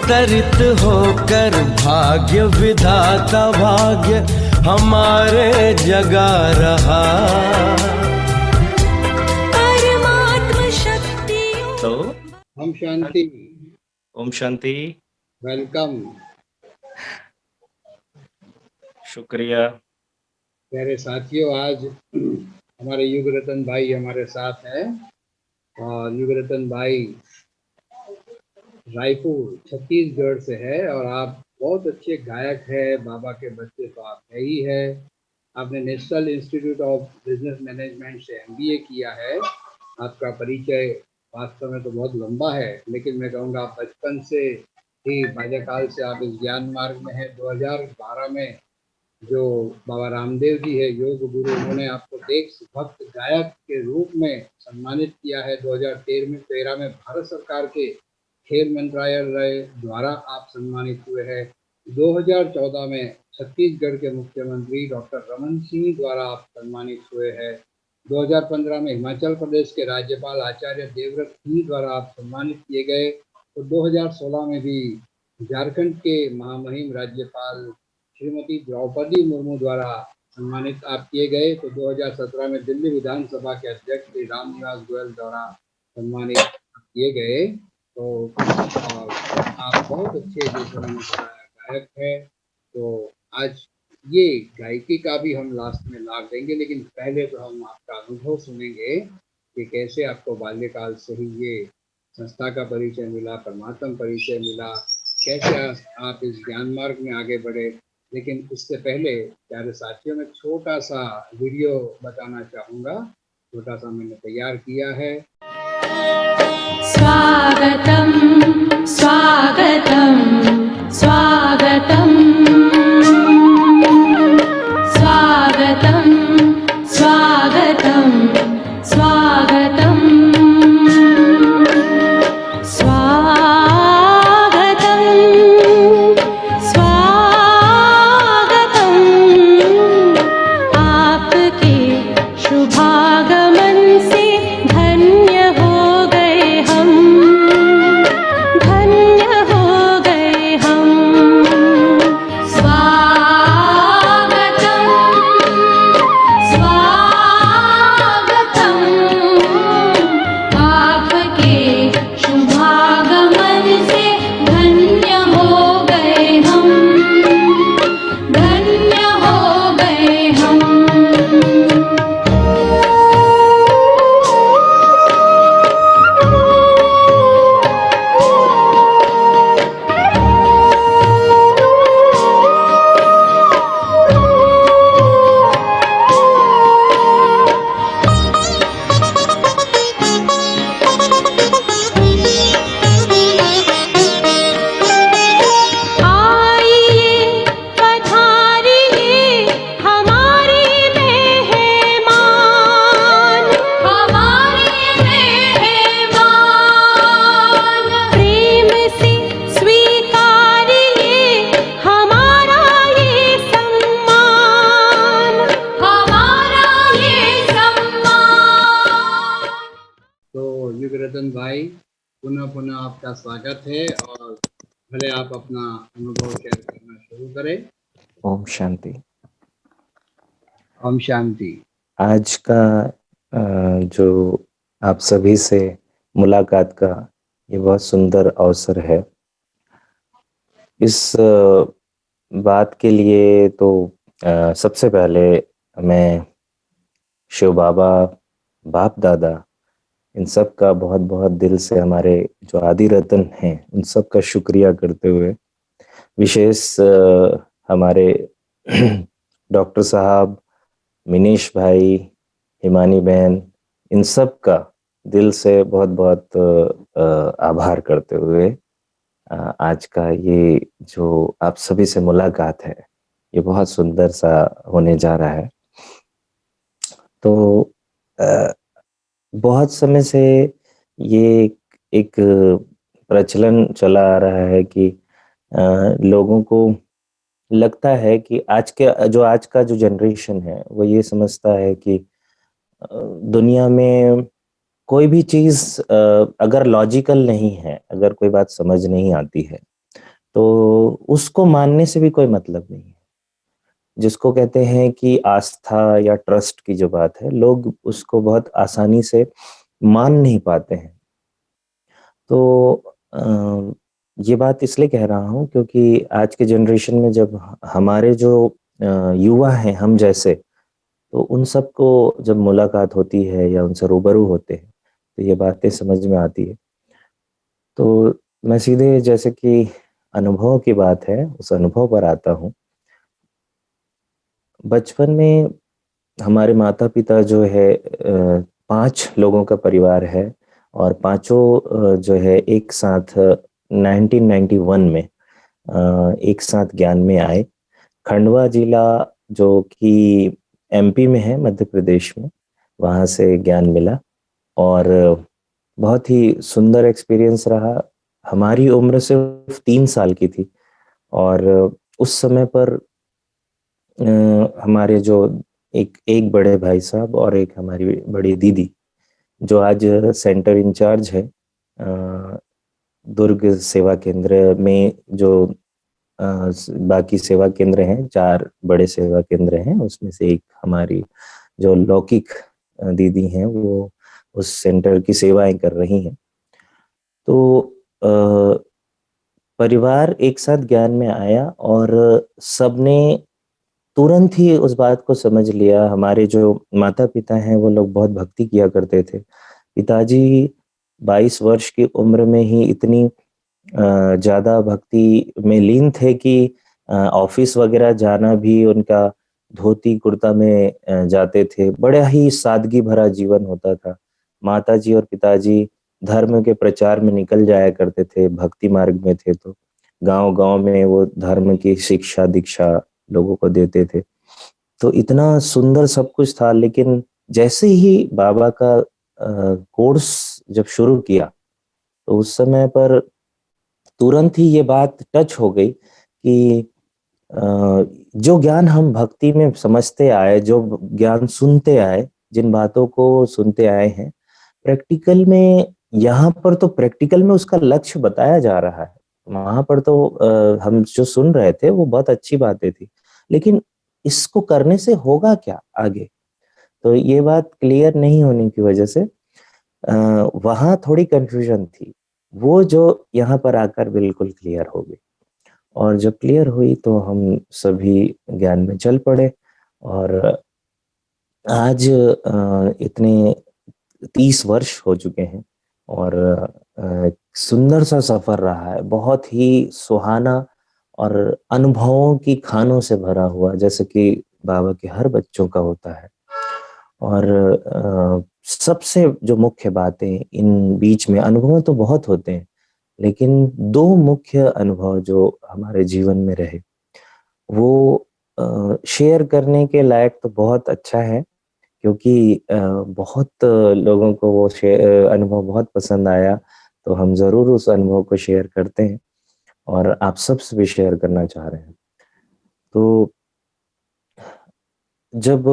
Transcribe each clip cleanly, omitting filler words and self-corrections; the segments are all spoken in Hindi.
अवतरित होकर भाग्य विधाता भाग्य हमारे जगा रहा। परमात्मा शक्ति तो ओम शांति। ओम शांति। वेलकम। शुक्रिया। प्यारे साथियों, आज हमारे युग रतन भाई हमारे साथ हैं और युग रतन भाई रायपुर छत्तीसगढ़ से है और आप बहुत अच्छे गायक हैं। बाबा के बच्चे तो आप है ही है। आपने national institute of business management से एमबीए किया है। आपका परिचय वास्तव में तो बहुत लंबा है, लेकिन मैं कहूँगा आप बचपन से ही बाल्यकाल से आप इस ज्ञान मार्ग में है। 2012 में जो बाबा रामदेव जी है योग गुरु, उन्होंने आपको देश भक्त गायक के रूप में सम्मानित किया है। 2013 में भारत सरकार के खेल मंत्रालय द्वारा आप सम्मानित हुए हैं। 2014 में छत्तीसगढ़ के मुख्यमंत्री डॉक्टर रमन सिंह द्वारा आप सम्मानित हुए हैं। 2015 में हिमाचल प्रदेश के राज्यपाल आचार्य देवव्रत सिंह द्वारा आप सम्मानित किए गए। तो 2016 में भी झारखंड के महामहिम राज्यपाल श्रीमती द्रौपदी मुर्मू द्वारा सम्मानित आप किए गए। तो 2017 में दिल्ली विधानसभा के अध्यक्ष श्री रामनिवास गोयल द्वारा सम्मानित किए गए। तो आप बहुत अच्छे गायक हैं। तो आज ये गायकी का भी हम लास्ट में लाभ देंगे, लेकिन पहले तो हम आपका अनुभव सुनेंगे कि कैसे आपको बाल्यकाल से ही ये संस्था का परिचय मिला, परमात्मा परिचय मिला, कैसे आप इस ज्ञान मार्ग में आगे बढ़े। लेकिन उससे पहले प्यारे साथियों में छोटा सा वीडियो बताना चाहूँगा। छोटा सा मैंने तैयार किया है। स्वागतम स्वागतम स्वागतम स्वागतम स्वागतम स्वागतम स्वागतम स्वागतम आपके शुभागमन से धन्य हो गए हम, धन्य हो गए हम। स्वागतम स्वागतम आपके शुभागमन से धन्य हो गए हम, धन्य हो गए हम। आइए पधारिए हमारे मेहमान, हमारे मेहमान। प्रेम से स्वीकारिए हमारा ये सम्मान, हमारा ये सम्मान। तो युग रतन भाई, पुनः पुनः आपका स्वागत है और भले आप अपना अनुभव शेयर करना शुरू करें। ओम शांति। ओम शांति। आज का जो आप सभी से मुलाकात का ये बहुत सुंदर अवसर है। इस बात के लिए तो सबसे पहले मैं शिव बाबा, बाप दादा, इन सब का बहुत बहुत दिल से, हमारे जो आदि रतन हैं उन सब का शुक्रिया करते हुए, विशेष हमारे डॉक्टर साहब, मिनीश भाई, हिमानी बहन, इन सब का दिल से बहुत बहुत आभार करते हुए आज का ये जो आप सभी से मुलाकात है ये बहुत सुंदर सा होने जा रहा है। तो बहुत समय से ये एक प्रचलन चला आ रहा है कि लोगों को लगता है कि आज का जो जनरेशन है वो ये समझता है कि दुनिया में कोई भी चीज अगर लॉजिकल नहीं है, अगर कोई बात समझ नहीं आती है, तो उसको मानने से भी कोई मतलब नहीं है। जिसको कहते हैं कि आस्था या ट्रस्ट की जो बात है, लोग उसको बहुत आसानी से मान नहीं पाते हैं। तो ये बात इसलिए कह रहा हूँ क्योंकि आज के जनरेशन में जब हमारे जो युवा हैं हम जैसे, तो उन सबको जब मुलाकात होती है या उनसे रूबरू होते हैं तो ये बातें समझ में आती है। तो मैं सीधे जैसे कि अनुभव की बात है, उस अनुभव पर आता हूँ। बचपन में हमारे माता-पिता जो है 5 लोगों का परिवार है और पाँचों जो है एक साथ 1991 में एक साथ ज्ञान में आए। खंडवा जिला जो कि एमपी में है, मध्य प्रदेश में, वहाँ से ज्ञान मिला और बहुत ही सुंदर एक्सपीरियंस रहा। हमारी उम्र सिर्फ 3 साल की थी और उस समय पर हमारे जो एक एक बड़े भाई साहब और एक हमारी बड़ी दीदी, जो आज सेंटर इंचार्ज है दुर्ग सेवा केंद्र में, जो बाकी सेवा केंद्र हैं, 4 बड़े सेवा केंद्र हैं, उसमें से एक हमारी जो लौकिक दीदी हैं, वो उस सेंटर की सेवाएं कर रही हैं। तो परिवार एक साथ ज्ञान में आया और सबने तुरंत ही उस बात को समझ लिया। हमारे जो माता-पिता हैं, वो लोग बहुत भक्ति किया करते थे। पिताजी 22 वर्ष की उम्र में ही इतनी ज़्यादा भक्ति में लीन थे कि ऑफ़िस वग़ैरह जाना भी उनका धोती कुर्ता में जाते थे। बड़ा ही सादगी भरा जीवन होता था। माताजी और पिताजी धर्म के प्रचार में निकल जाया करते थे, भक्ति मार्ग में थे तो। गाँव-गाँव में वो धर्म की शिक्षा, दीक्षा लोगों को देते थे। तो इतना सुंदर सब कुछ था, लेकिन जैसे ही बाबा का कोर्स जब शुरू किया, तो उस समय पर तुरंत ही ये बात टच हो गई कि अ, जो ज्ञान हम भक्ति में समझते आए, जो ज्ञान सुनते आए, जिन बातों को सुनते आए हैं, प्रैक्टिकल में यहाँ पर तो प्रैक्टिकल में उसका लक्ष्य बताया जा रहा है। वहाँ पर तो हम जो सुन रहे थे वो बहुत अच्छी बातें थी। लेकिन इसको करने से होगा क्या आगे? तो ये बात क्लियर नहीं होने की वजह से वहाँ थोड़ी कन्फ्यूज़न थी। वो जो यहाँ पर आकर बिल्कुल क्लियर हो गई और जब क्लियर हुई तो हम सभी ज्ञान में चल पड़े और आज इतने 30 वर्ष हो चुके हैं और सुंदर सा सफ़र रहा है, बहुत ही सुहाना और अनुभवों की खानों से भरा हुआ, जैसे कि बाबा के हर बच्चों का होता है। और सबसे जो मुख्य बातें इन बीच में, अनुभव तो बहुत होते हैं, लेकिन 2 मुख्य अनुभव जो हमारे जीवन में रहे, वो शेयर करने के लायक तो बहुत अच्छा है क्योंकि बहुत लोगों को वो अनुभव बहुत पसंद आया, तो हम ज़रूर उस अनुभव को शेयर करते हैं और आप सबसे भी शेयर करना चाह रहे हैं। तो जब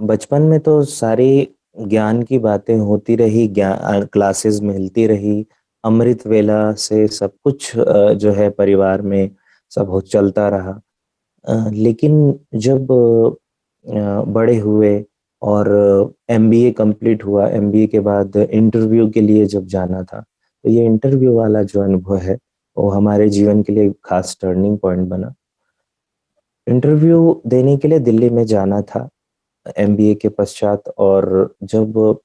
बचपन में तो सारी ज्ञान की बातें होती रही, क्लासेस मिलती रही, अमृत वेला से सब कुछ जो है परिवार में सब हो चलता रहा। लेकिन जब बड़े हुए और एमबीए कंप्लीट हुआ, एमबीए के बाद इंटरव्यू के लिए जब जाना था, तो ये इंटरव्यू वाला जो अनुभव है, वो हमारे जीवन के लिए खास टर्निंग पॉइंट बना। इंटरव्यू देने के लिए दिल्ली में जाना था एमबीए के पश्चात और जब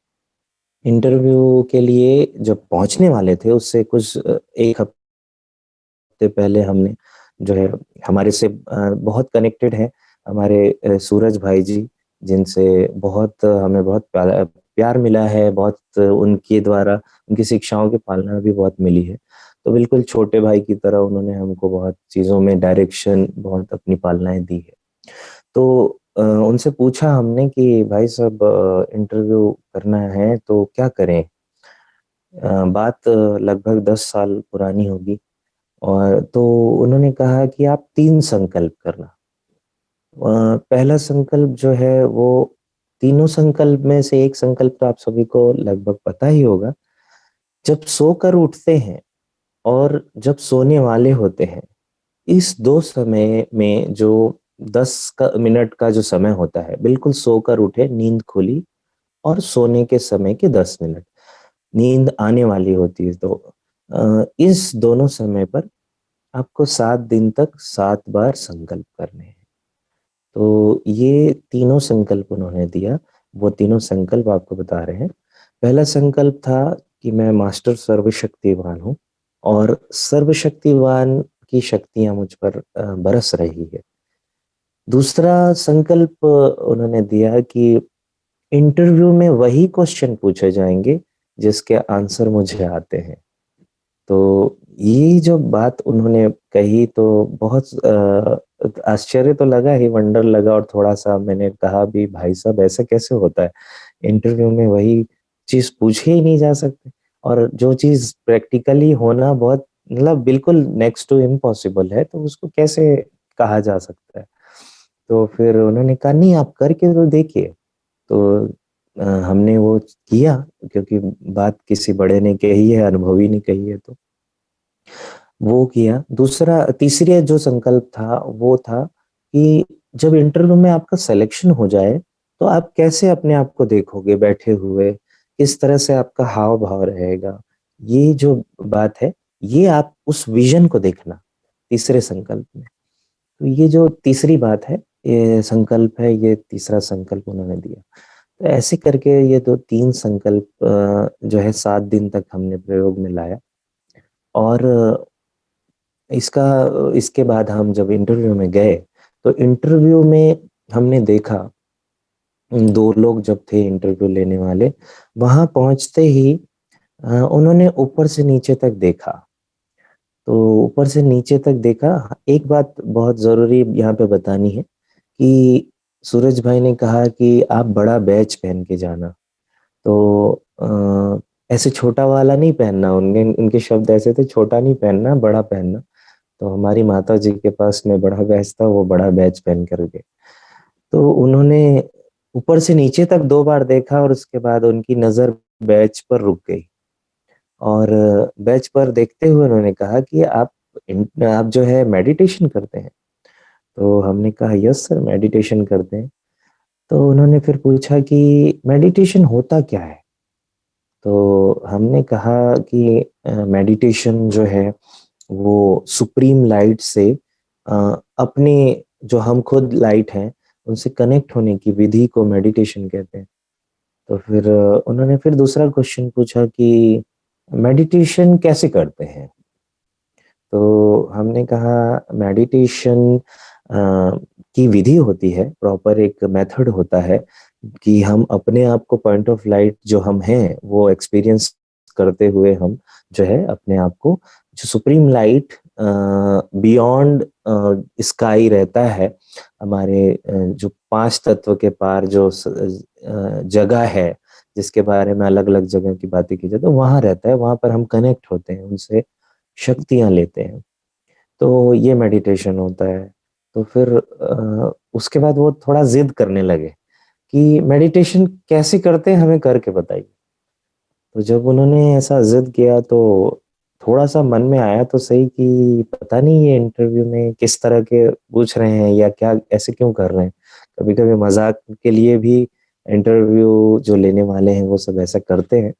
इंटरव्यू के लिए जब पहुँचने वाले थे, उससे कुछ 1 हफ्ते पहले हमने जो है हमारे से बहुत कनेक्टेड हैं हमारे सूरज भाई जी, जिनसे बहुत हमें बहुत प्यार मिला है, बहुत उनके द्वारा उनकी शिक्षाओं की पालना भी बहुत मिली है। तो बिल्कुल छोटे भाई की तरह उन्होंने हमको बहुत चीज़ों में डायरेक्शन, बहुत अपनी पालनाएँ दी है। तो उनसे पूछा हमने कि भाई साहब इंटरव्यू करना है तो क्या करें? बात लगभग 10 साल पुरानी होगी और तो उन्होंने कहा कि आप 3 संकल्प करना। पहला संकल्प जो है वो तीनों संकल्प में से एक संकल्प तो आप सभी को लगभग पता ही होगा। जब सोकर उठते हैं और जब सोने वाले होते हैं, इस 2 समय में जो 10 मिनट का जो समय होता है, बिल्कुल सोकर उठे, नींद खुली और सोने के समय के 10 मिनट, नींद आने वाली होती है, तो इस दोनों समय पर आपको 7 दिन तक 7 बार संकल्प करने हैं। तो ये तीनों संकल्प उन्होंने दिया, वो तीनों संकल्प आपको बता रहे हैं। पहला संकल्प था कि मैं मास्टर सर्वशक्तिवान हूँ और सर्वशक्तिवान की शक्तियाँ मुझ पर बरस रही है। दूसरा संकल्प उन्होंने दिया कि इंटरव्यू में वही क्वेश्चन पूछे जाएँगे जिसके आंसर मुझे आते हैं। तो ये जो बात उन्होंने कही तो बहुत आश्चर्य तो लगा ही, वंडर लगा, और थोड़ा-सा मैंने कहा भी भाई साहब ऐसा कैसे होता है? इंटरव्यू में वही चीज़ पूछे ही नहीं जा सकते, और जो चीज़ प्रैक्टिकली होना बहुत मतलब बिल्कुल नेक्स्ट टू इम्पॉसिबल है, तो उसको कैसे कहा जा सकता है? तो फिर उन्होंने कहा नहीं आप करके तो देखिए। तो हमने वो किया, क्योंकि बात किसी बड़े ने कही है, अनुभवी ने कही है, तो वो किया। तीसरा जो संकल्प था वो था कि जब इंटरव्यू में आपका सिलेक्शन हो जाए, तो आप कैसे अपने आप को देखोगे बैठे हुए? किस तरह से आपका हाव-भाव रहेगा? ये जो बात है, ये आप उस विज़न को देखना, तीसरे संकल्प में। तो ये जो तीसरी बात है, ये संकल्प है, ये तीसरा संकल्प उन्होंने दिया। तो ऐसे करके ये 3 संकल्प जो है 7 दिन तक हमने प्रयोग में लाया, और इसके बाद हम जब इंटरव्यू में गए, तो इंटरव्यू में हमने देखा 2 लोग जब थे इंटरव्यू लेने वाले, वहाँ पहुँचते ही उन्होंने ऊपर से नीचे तक देखा। तो ऊपर से नीचे तक देखा, एक बात बहुत ज़रूरी यहाँ पे बतानी है कि सूरज भाई ने कहा कि आप बड़ा बैच पहन के जाना। तो ऐसे छोटा वाला नहीं पहनना, उनके शब्द ऐसे थे, छोटा नहीं पहनना, बड़ा पहनना। तो हमारी माताजी के पास में बड़ा बैच था, वो बड़ा बैच पहन कर गए। तो उन्होंने ऊपर से नीचे तक 2 बार देखा और उसके बाद उनकी नज़र बैच पर रुक गई, और बैच पर देखते हुए उन्होंने कहा कि आप जो है मेडिटेशन करते हैं? तो हमने कहा यस सर मेडिटेशन करते हैं। तो उन्होंने फिर पूछा कि मेडिटेशन होता क्या है? तो हमने कहा कि मेडिटेशन जो है वो सुप्रीम लाइट से अपने जो हम खुद लाइट हैं उनसे कनेक्ट होने की विधि को मेडिटेशन कहते हैं। तो फिर उन्होंने फिर दूसरा क्वेश्चन पूछा कि मेडिटेशन कैसे करते हैं? तो हमने कहा मेडिटेशन की विधि होती है, प्रॉपर एक मेथड होता है कि हम अपने आप को पॉइंट ऑफ लाइट जो हम हैं वो एक्सपीरियंस करते हुए हम जो है अपने आप को जो सुप्रीम लाइट बियॉन्ड स्काई रहता है, हमारे जो 5 तत्व के पार जो जगह है जिसके बारे में अलग-अलग जगह की बातें की जाए, तो वहाँ रहता है, वहाँ पर हम कनेक्ट होते हैं, उनसे शक्तियाँ लेते हैं। तो ये मेडिटेशन होता है। तो फिर उसके बाद वो थोड़ा ज़िद करने लगे कि मेडिटेशन कैसे करते हैं हमें करके बताइए। तो जब उन्होंने ऐसा ज़िद किया तो थोड़ा-सा मन में आया तो सही कि पता नहीं ये इंटरव्यू में किस तरह के पूछ रहे हैं या क्या ऐसे क्यों कर रहे हैं। कभी-कभी मज़ाक के लिए भी इंटरव्यू जो लेने वाले हैं वो सब ऐसा करते हैं।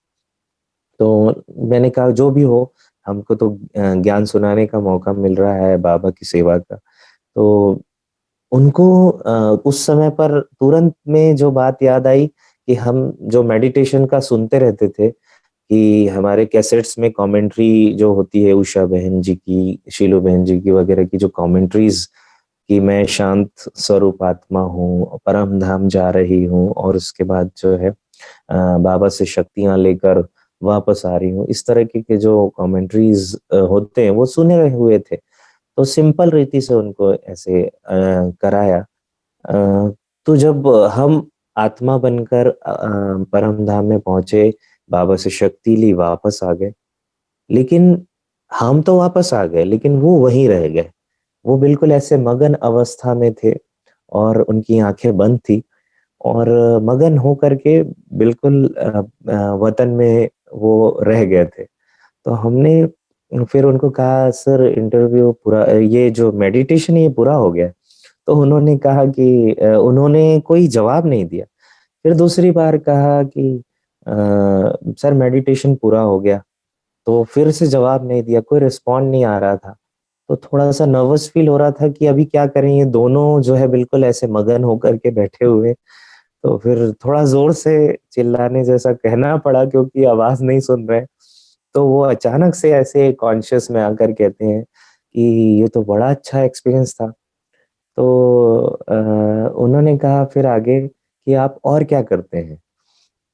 तो मैंने कहा जो भी हो, हमको तो ज्ञान सुनाने का मौका मिल रहा है बाबा की सेवा का। तो उनको उस समय पर तुरंत में जो बात याद आई कि हम जो मेडिटेशन का सुनते रहते थे कि हमारे कैसेट्स में कमेंट्री जो होती है उषा बहन जी की, शीलू बहन जी की वगैरह की जो कमेंट्रीज़ कि मैं शांत स्वरूप आत्मा हूँ, परम धाम जा रही हूँ और उसके बाद जो है बाबा से शक्तियाँ लेकर वापस आ रही हूँ। इस तरह के जो कमेंट्रीज़ होते हैं वो सुने हुए थे। तो सिंपल रीति से उनको ऐसे कराया। तो जब हम आत्मा बनकर परम धाम में पहुँचे, बाबा से शक्ति ली, वापस आ गए। लेकिन हम तो वापस आ गए, लेकिन वो वहीं रह गए। वो बिल्कुल ऐसे मगन अवस्था में थे और उनकी आँखें बंद थी और मगन होकर के बिल्कुल वतन में वो रह गए थे। तो हमने फिर उनको कहा सर इंटरव्यू पूरा, ये जो मेडिटेशन ये पूरा हो गया। तो उन्होंने कहा कि उन्होंने कोई जवाब नहीं दिया। फिर दूसरी बार कहा कि सर मेडिटेशन पूरा हो गया। तो फिर से जवाब नहीं दिया, कोई रिस्पॉन्ड नहीं आ रहा था। तो थोड़ा सा नर्वस फील हो रहा था कि अभी क्या करें, ये दोनों जो है बिल्कुल ऐसे मगन होकर के बैठे हुए। तो फिर थोड़ा जोर से चिल्लाने जैसा कहना पड़ा क्योंकि आवाज नहीं सुन रहे। तो वो अचानक से ऐसे कॉन्शियस में आकर कहते हैं कि ये तो बड़ा अच्छा एक्सपीरियंस था। तो उन्होंने कहा फिर आगे कि आप और क्या करते हैं।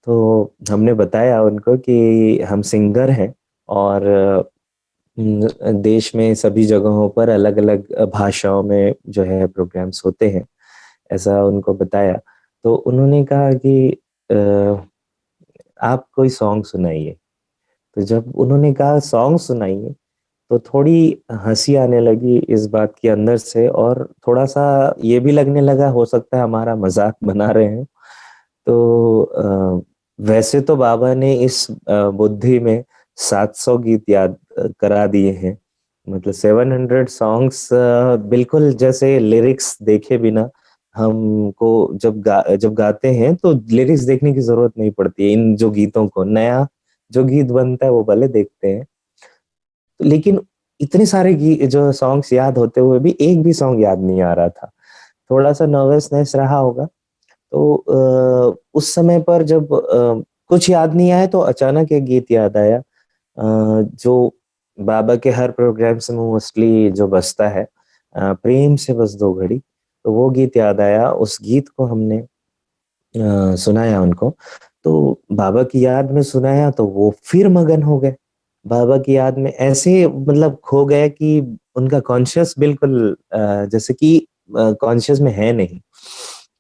तो हमने बताया उनको कि हम सिंगर हैं और देश में सभी जगहों पर अलग अलग भाषाओं में जो है प्रोग्राम्स होते हैं, ऐसा उनको बताया। तो उन्होंने कहा कि आप कोई सॉन्ग सुनाइए। तो जब उन्होंने कहा सॉन्ग सुनाइए तो थोड़ी हंसी आने लगी इस बात के अंदर से, और थोड़ा सा ये भी लगने लगा हो सकता है हमारा मजाक बना रहे हैं। तो वैसे तो बाबा ने इस बुद्धि में 700 गीत याद करा दिए हैं, मतलब 700 सॉन्ग्स, बिल्कुल जैसे लिरिक्स देखे बिना हमको जब गाते हैं तो लिरिक्स देखने की जरूरत नहीं पड़ती है। इन जो गीतों को, नया जो गीत बनता है वो भले देखते हैं, लेकिन इतने सारे जो सॉन्ग्स याद होते हुए भी एक भी सॉन्ग याद नहीं आ रहा था। थोड़ा सा नर्वसनेस रहा होगा। तो उस समय पर जब कुछ याद नहीं आया तो अचानक एक गीत याद आया, जो बाबा के हर प्रोग्राम से मोस्टली जो बजता है, प्रेम से बस दो घड़ी। तो वो गीत याद आया, उस गीत को हमने सुनाया उनको। तो बाबा की याद में सुनाया तो वो फिर मगन हो गए। बाबा की याद में ऐसे मतलब खो गए कि उनका कॉन्शियस बिल्कुल जैसे कि कॉन्शियस में है नहीं,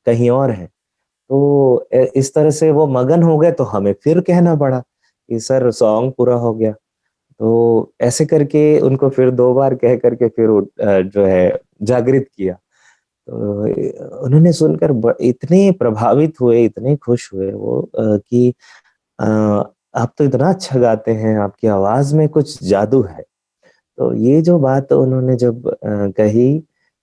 कहीं और है। तो इस तरह से वो मगन हो गए तो हमें फिर कहना पड़ा कि सर सॉन्ग पूरा हो गया। तो ऐसे करके उनको फिर 2 बार कह करके फिर जो है जागृत किया। तो उन्होंने सुनकर इतने प्रभावित हुए, इतने खुश हुए वो कि आप तो इतना अच्छा गाते हैं, आपकी आवाज में कुछ जादू है। तो ये जो बात उन्होंने जब कही,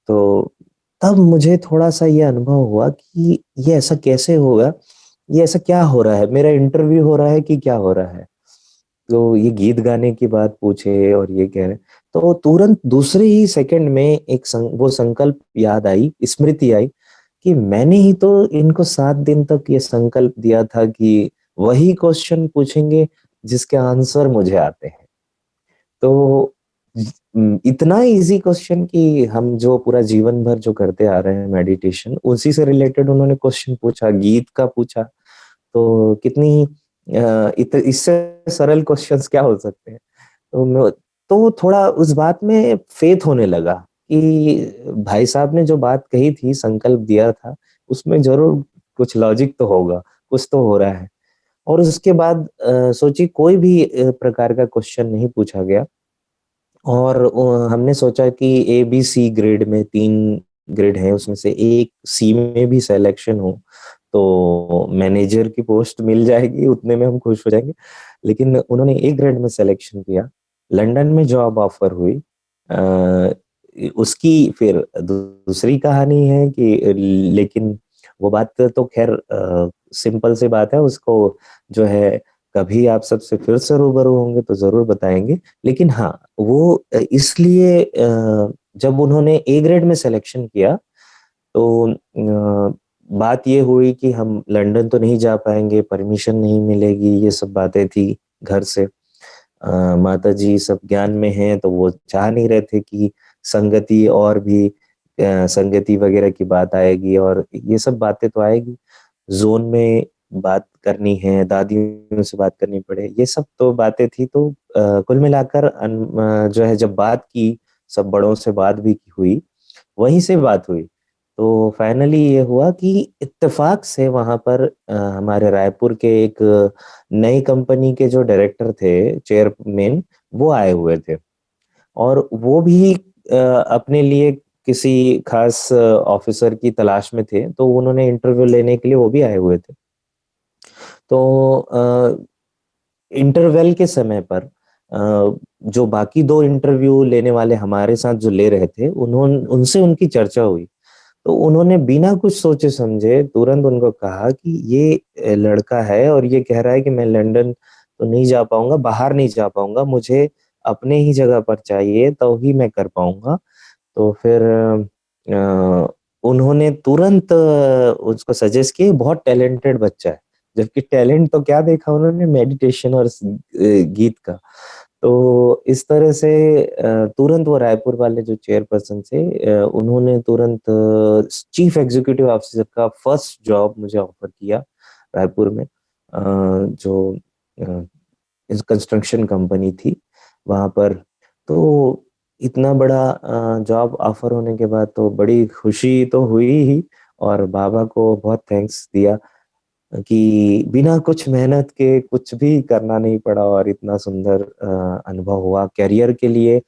तो तब मुझे थोड़ा-सा ये अनुभव हुआ कि ये ऐसा कैसे होगा? ये ऐसा क्या हो रहा है? मेरा इंटरव्यू हो रहा है कि क्या हो रहा है? तो ये गीत गाने की बात पूछे और ये कह रहे, तो तुरंत दूसरे ही सेकंड में एक वो संकल्प याद आई, स्मृति आई कि मैंने ही तो इनको 7 दिन तक ये संकल्प दिया था कि वही क्वेश्चन पूछेंगे जिसके आंसर मुझे आते हैं। तो इतना इजी क्वेश्चन कि हम जो पूरा जीवन भर जो करते आ रहे हैं मेडिटेशन, उसी से रिलेटेड उन्होंने क्वेश्चन पूछा, गीत का पूछा। तो कितनी इससे सरल क्वेश्चंस क्या हो सकते हैं। तो थोड़ा उस बात में फेथ होने लगा कि भाई साहब ने जो बात कही थी, संकल्प दिया था, उसमें जरूर कुछ लॉजिक तो होगा, कुछ तो हो रहा है। और उसके बाद सोचिए कोई भी प्रकार का क्वेश्चन नहीं पूछा गया। और हमने सोचा कि ए बी सी ग्रेड में 3 ग्रेड हैं, उसमें से एक सी में भी सिलेक्शन हो तो मैनेजर की पोस्ट मिल जाएगी, उतने में हम खुश हो जाएंगे। लेकिन उन्होंने ए ग्रेड में सिलेक्शन किया, लंदन में जॉब ऑफर हुई। उसकी फिर दूसरी कहानी है कि लेकिन वो बात तो खैर सिंपल सी बात है, उसको जो है कभी आप सबसे फिर से रूबरू होंगे तो जरूर बताएंगे। लेकिन हाँ, वो इसलिए जब उन्होंने ए ग्रेड में सिलेक्शन किया तो बात ये हुई कि हम लंदन तो नहीं जा पाएंगे, परमिशन नहीं मिलेगी, ये सब बातें थी घर से। माता जी सब ज्ञान में हैं तो वो चाह नहीं रहे थे कि संगति और भी संगति वगैरह की बात आएगी, और ये सब बातें तो आएगी। जोन में बात करनी है, दादियों से बात करनी पड़े, ये सब तो बातें थी। तो कुल मिलाकर जो है जब बात की, सब बड़ों से बात भी हुई, वहीं से बात हुई। तो फाइनली ये हुआ कि इत्तेफाक से वहां पर हमारे रायपुर के एक नई कंपनी के जो डायरेक्टर थे, चेयरमैन, वो आए हुए थे। और वो भी अपने लिए किसी खास ऑफिसर की तलाश में थे, तो उन्होंने इंटरव्यू लेने के लिए वो भी आए हुए थे। तो इंटरवेल के समय पर जो बाकी 2 इंटरव्यू लेने वाले हमारे साथ जो ले रहे थे, उनसे उनकी चर्चा हुई। तो उन्होंने बिना कुछ सोचे समझे तुरंत उनको कहा कि ये लड़का है और ये कह रहा है कि मैं लंदन तो नहीं जा पाऊंगा, बाहर नहीं जा पाऊंगा, मुझे अपने ही जगह पर चाहिए तो ही मैं कर पाऊंगा। तो फिर उन्होंने तुरंत उसको सजेस्ट किया, बहुत टैलेंटेड बच्चा है। जबकि टैलेंट तो क्या देखा उन्होंने, मेडिटेशन और गीत का। तो इस तरह से तुरंत वो रायपुर वाले जो चेयरपर्सन थे, उन्होंने तुरंत चीफ एग्जीक्यूटिव ऑफिसर का फर्स्ट जॉब मुझे ऑफर किया रायपुर में। जो इस कंस्ट्रक्शन कंपनी थी वहां पर। तो इतना बड़ा जॉब ऑफर होने के बाद तो बड़ी खुशी तो हुई ही, और बाबा को बहुत थैंक्स दिया कि बिना कुछ मेहनत के कुछ भी करना नहीं पड़ा और इतना सुंदर अनुभव हुआ करियर के लिए।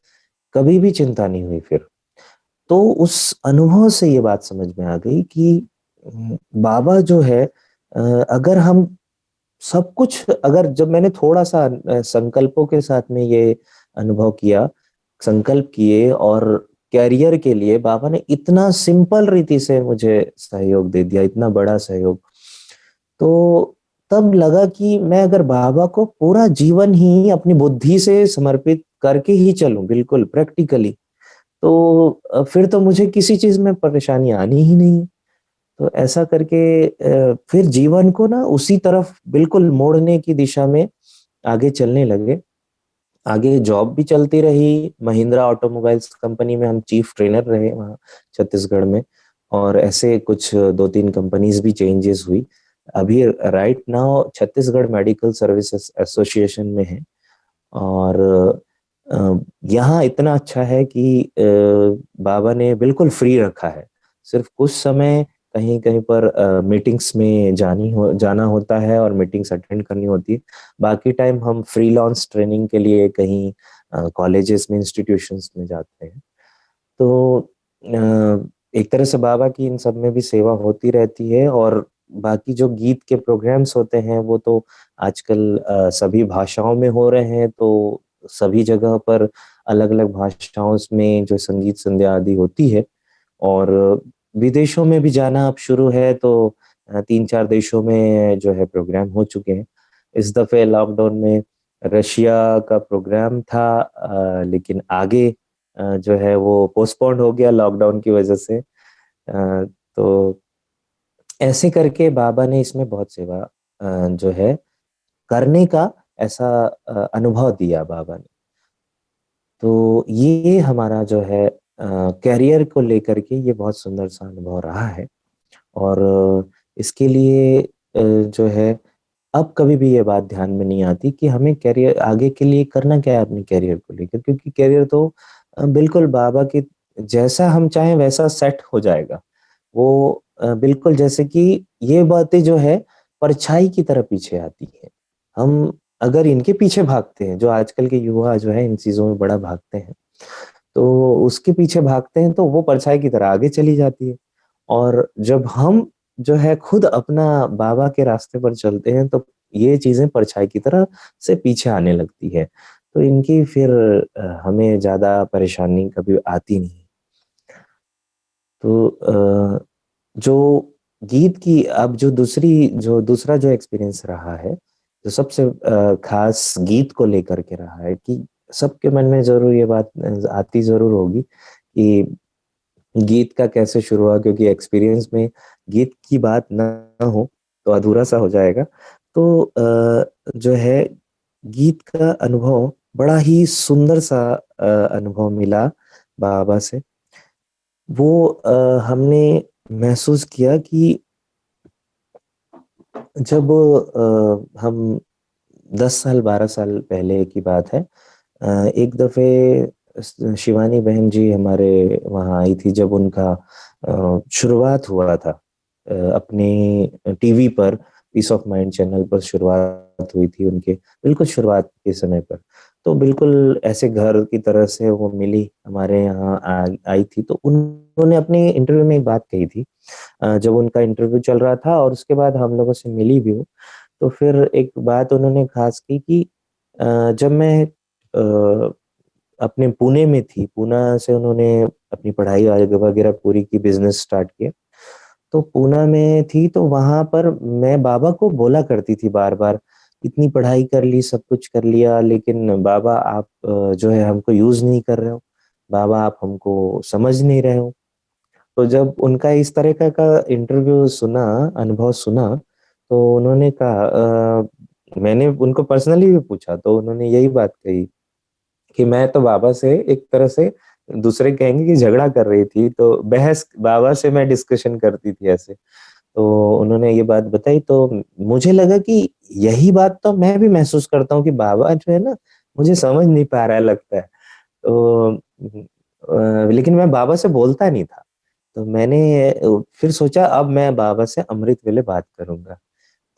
कभी भी चिंता नहीं हुई फिर। तो उस अनुभव से ये बात समझ में आ गई कि बाबा जो है, अगर हम सब कुछ, अगर जब मैंने थोड़ा सा संकल्पों के साथ में ये अनुभव किया, संकल्प किए, और कैरियर के लिए बाबा ने इतना सिंपल रीति से मुझे सहयोग दे दिया, इतना बड़ा सहयोग। तो तब लगा कि मैं अगर बाबा को पूरा जीवन ही अपनी बुद्धि से समर्पित करके ही चलूं, बिल्कुल प्रैक्टिकली, तो फिर तो मुझे किसी चीज में परेशानी आनी ही नहीं। तो ऐसा करके फिर जीवन को ना उसी तरफ बिल्कुल मोड़ने की दिशा में आगे चलने लगे। आगे जॉब भी चलती रही, महिंद्रा ऑटोमोबाइल्स कंपनी में हम चीफ ट्रेनर रहे वहाँ छत्तीसगढ़ में। और ऐसे कुछ 2-3 कंपनीज भी चेंजेस हुई। अभी right now Chhattisgarh medical services association में है। और यहाँ इतना अच्छा है कि बाबा ने बिल्कुल फ्री रखा है। सिर्फ कुछ समय कहीं कहीं पर मीटिंग्स में जाना होता है और मीटिंग्स अटेंड करनी होती है। बाकी टाइम हम फ्रीलांस ट्रेनिंग के लिए कहीं कॉलेजेस में, इंस्टीट्यूशंस में जाते हैं। तो एक तरह से बाबा की इन सब में भी सेवा होती रहती है। और बाकी जो गीत के प्रोग्राम्स होते हैं वो तो आजकल सभी भाषाओं में हो रहे हैं। तो सभी जगह पर अलग अलग भाषाओं में जो संगीत संध्या आदि होती है। और विदेशों में भी जाना अब शुरू है, तो 3-4 देशों में जो है प्रोग्राम हो चुके हैं। इस दफे लॉकडाउन में रशिया का प्रोग्राम था, लेकिन आगे जो है वो पोस्टपोन्ड हो गया लॉकडाउन की वजह से। तो ऐसे करके बाबा ने इसमें बहुत सेवा जो है करने का ऐसा अनुभव दिया बाबा ने। तो ये हमारा जो है कैरियर को लेकर के ये बहुत सुंदर सा अनुभव रहा है। और इसके लिए जो है अब कभी भी ये बात ध्यान में नहीं आती कि हमें कैरियर आगे के लिए करना क्या है अपने कैरियर को लेकर, क्योंकि कैरियर तो बिल्कुल बाबा के जैसा हम चाहें वैसा सेट हो जाएगा। वो बिल्कुल जैसे कि ये बातें जो है परछाई की तरह पीछे आती है। हम अगर इनके पीछे भागते हैं, जो आजकल के युवा जो है इन चीजों में बड़ा भागते हैं, तो उसके पीछे भागते हैं तो वो परछाई की तरह आगे चली जाती है। और जब हम जो है खुद अपना बाबा के रास्ते पर चलते हैं तो ये चीजें परछाई की तरह से पीछे आने लगती है। तो इनकी फिर हमें ज्यादा परेशानी कभी आती नहीं। तो जो गीत की अब जो दूसरा जो एक्सपीरियंस रहा है, जो सबसे खास गीत को लेकर के रहा है, कि सबके मन में जरूर ये बात आती जरूर होगी कि गीत का कैसे शुरू हुआ, क्योंकि एक्सपीरियंस में गीत की बात ना हो तो अधूरा सा हो जाएगा। तो जो है गीत का अनुभव बड़ा ही सुंदर सा अनुभव मिला बाबा से। वो हमने महसूस किया कि जब हम 10 साल 12 साल पहले की बात है, एक दफे शिवानी बहन जी हमारे वहाँ आई थी जब उनका शुरुआत हुआ था। अपने टीवी पर पीस ऑफ माइंड चैनल पर शुरुआत हुई थी उनके, बिल्कुल शुरुआत के समय पर। तो बिल्कुल ऐसे घर की तरह से वो मिली हमारे यहाँ आई थी। तो उन्होंने अपने इंटरव्यू में एक बात कही थी, जब उनका इंटरव्यू चल रहा था और उसके बाद हम लोगों से मिली भी वो। तो फिर एक बात उन्होंने खास की कि जब मैं अपने पुणे में थी, पूना से उन्होंने अपनी पढ़ाई वगैरह पूरी की, बिजनेस स्टार्ट किया। तो पूना में थी, तो वहां पर मैं बाबा को बोला करती थी बार बार, इतनी पढ़ाई कर ली, सब कुछ कर लिया, लेकिन बाबा आप जो है हमको यूज नहीं कर रहे हो, बाबा आप हमको समझ नहीं रहे हो। तो जब उनका इस तरह का इंटरव्यू सुना, अनुभव सुना, तो उन्होंने कहा मैंने उनको पर्सनली भी पूछा, तो उन्होंने यही बात कही कि मैं तो बाबा से एक तरह से, दूसरे कहेंगे कि झगड़ा कर रही थी, तो बहस, बाबा से मैं डिस्कशन करती थी ऐसे। तो उन्होंने ये बात बताई, तो मुझे लगा कि यही बात तो मैं भी महसूस करता हूँ कि बाबा जो है ना, मुझे समझ नहीं पा रहा है लगता है। तो लेकिन मैं बाबा से बोलता नहीं था। तो मैंने फिर सोचा अब मैं बाबा से अमृत वेले बात करूंगा।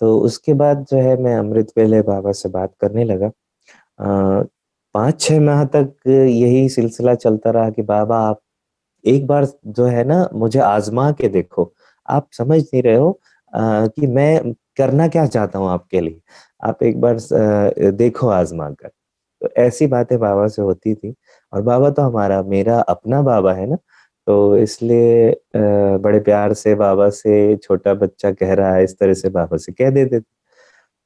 तो उसके बाद जो है मैं अमृत वेले बाबा से बात करने लगा। 5-6 माह तक यही सिलसिला चलता रहा कि बाबा आप एक बार जो है ना मुझे आजमा के देखो, आप समझ नहीं रहे हो कि मैं करना क्या चाहता हूँ आपके लिए, आप एक बार देखो आजमा कर। तो ऐसी बातें बाबा से होती थी। और बाबा तो हमारा, मेरा अपना बाबा है ना, तो इसलिए बड़े प्यार से बाबा से छोटा बच्चा कह रहा है इस तरह से बाबा से कह देते थे।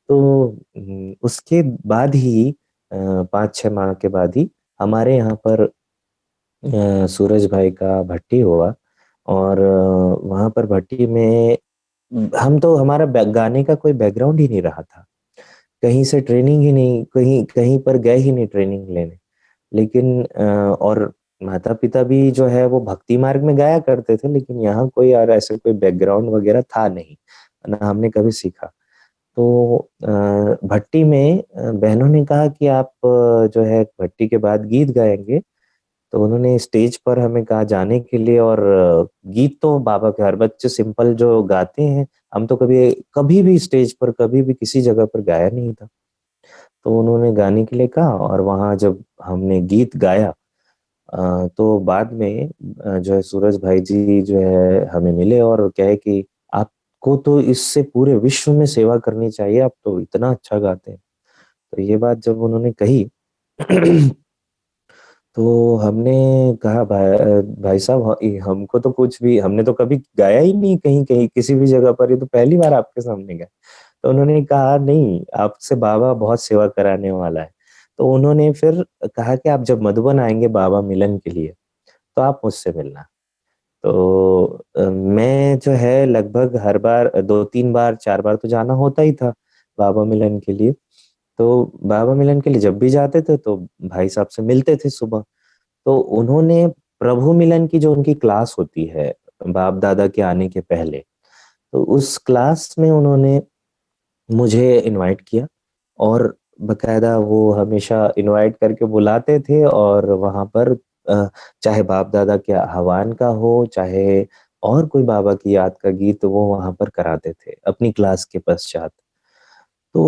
तो उसके बाद ही 5-6 माह के बाद ही हमारे यहाँ पर सूरज भाई का भट्टी हुआ। और वहाँ पर भट्टी में हम तो, हमारा गाने का कोई बैकग्राउंड ही नहीं रहा था, कहीं से ट्रेनिंग ही नहीं, कहीं कहीं पर गए ही नहीं ट्रेनिंग लेने। लेकिन और माता पिता भी जो है वो भक्ति मार्ग में गाया करते थे, लेकिन यहाँ कोई यार ऐसे कोई बैकग्राउंड वगैरह था नहीं, ना हमने कभी सीखा। तो भट्टी में बहनों ने कहा कि आप जो है भट्टी के बाद गीत गाएंगे। तो उन्होंने स्टेज पर हमें कहा जाने के लिए। और गीत तो बाबा के हर बच्चे सिंपल जो गाते हैं, हम तो कभी कभी भी स्टेज पर, कभी भी किसी जगह पर गाया नहीं था। तो उन्होंने गाने के लिए कहा, और वहां जब हमने गीत गाया तो बाद में जो है सूरज भाई जी जो है हमें मिले और कहे कि आपको तो इससे पूरे विश्व में सेवा करनी चाहिए, आप तो इतना अच्छा गाते हैं। तो ये बात जब उन्होंने कही तो हमने कहा भाई साहब, हमको तो कुछ भी, हमने तो कभी गाया ही नहीं कहीं कहीं किसी भी जगह पर, ये तो पहली बार आपके सामने गए। तो उन्होंने कहा नहीं, आपसे बाबा बहुत सेवा कराने वाला है। तो उन्होंने फिर कहा कि आप जब मधुबन आएंगे बाबा मिलन के लिए, तो आप मुझसे मिलना। तो मैं जो है लगभग हर बार 2-3 बार 4 बार तो जाना होता ही था बाबा मिलन के लिए। तो बाबा मिलन के लिए जब भी जाते थे तो भाई साहब से मिलते थे सुबह। तो उन्होंने प्रभु मिलन की जो उनकी क्लास होती है बाप दादा के आने के पहले, तो उस क्लास में उन्होंने मुझे इनवाइट किया। और बकायदा वो हमेशा इनवाइट करके बुलाते थे, और वहां पर चाहे बाप दादा के आह्वान का हो, चाहे और कोई बाबा की याद का गीत, वो वहां पर कराते थे अपनी क्लास के पश्चात। तो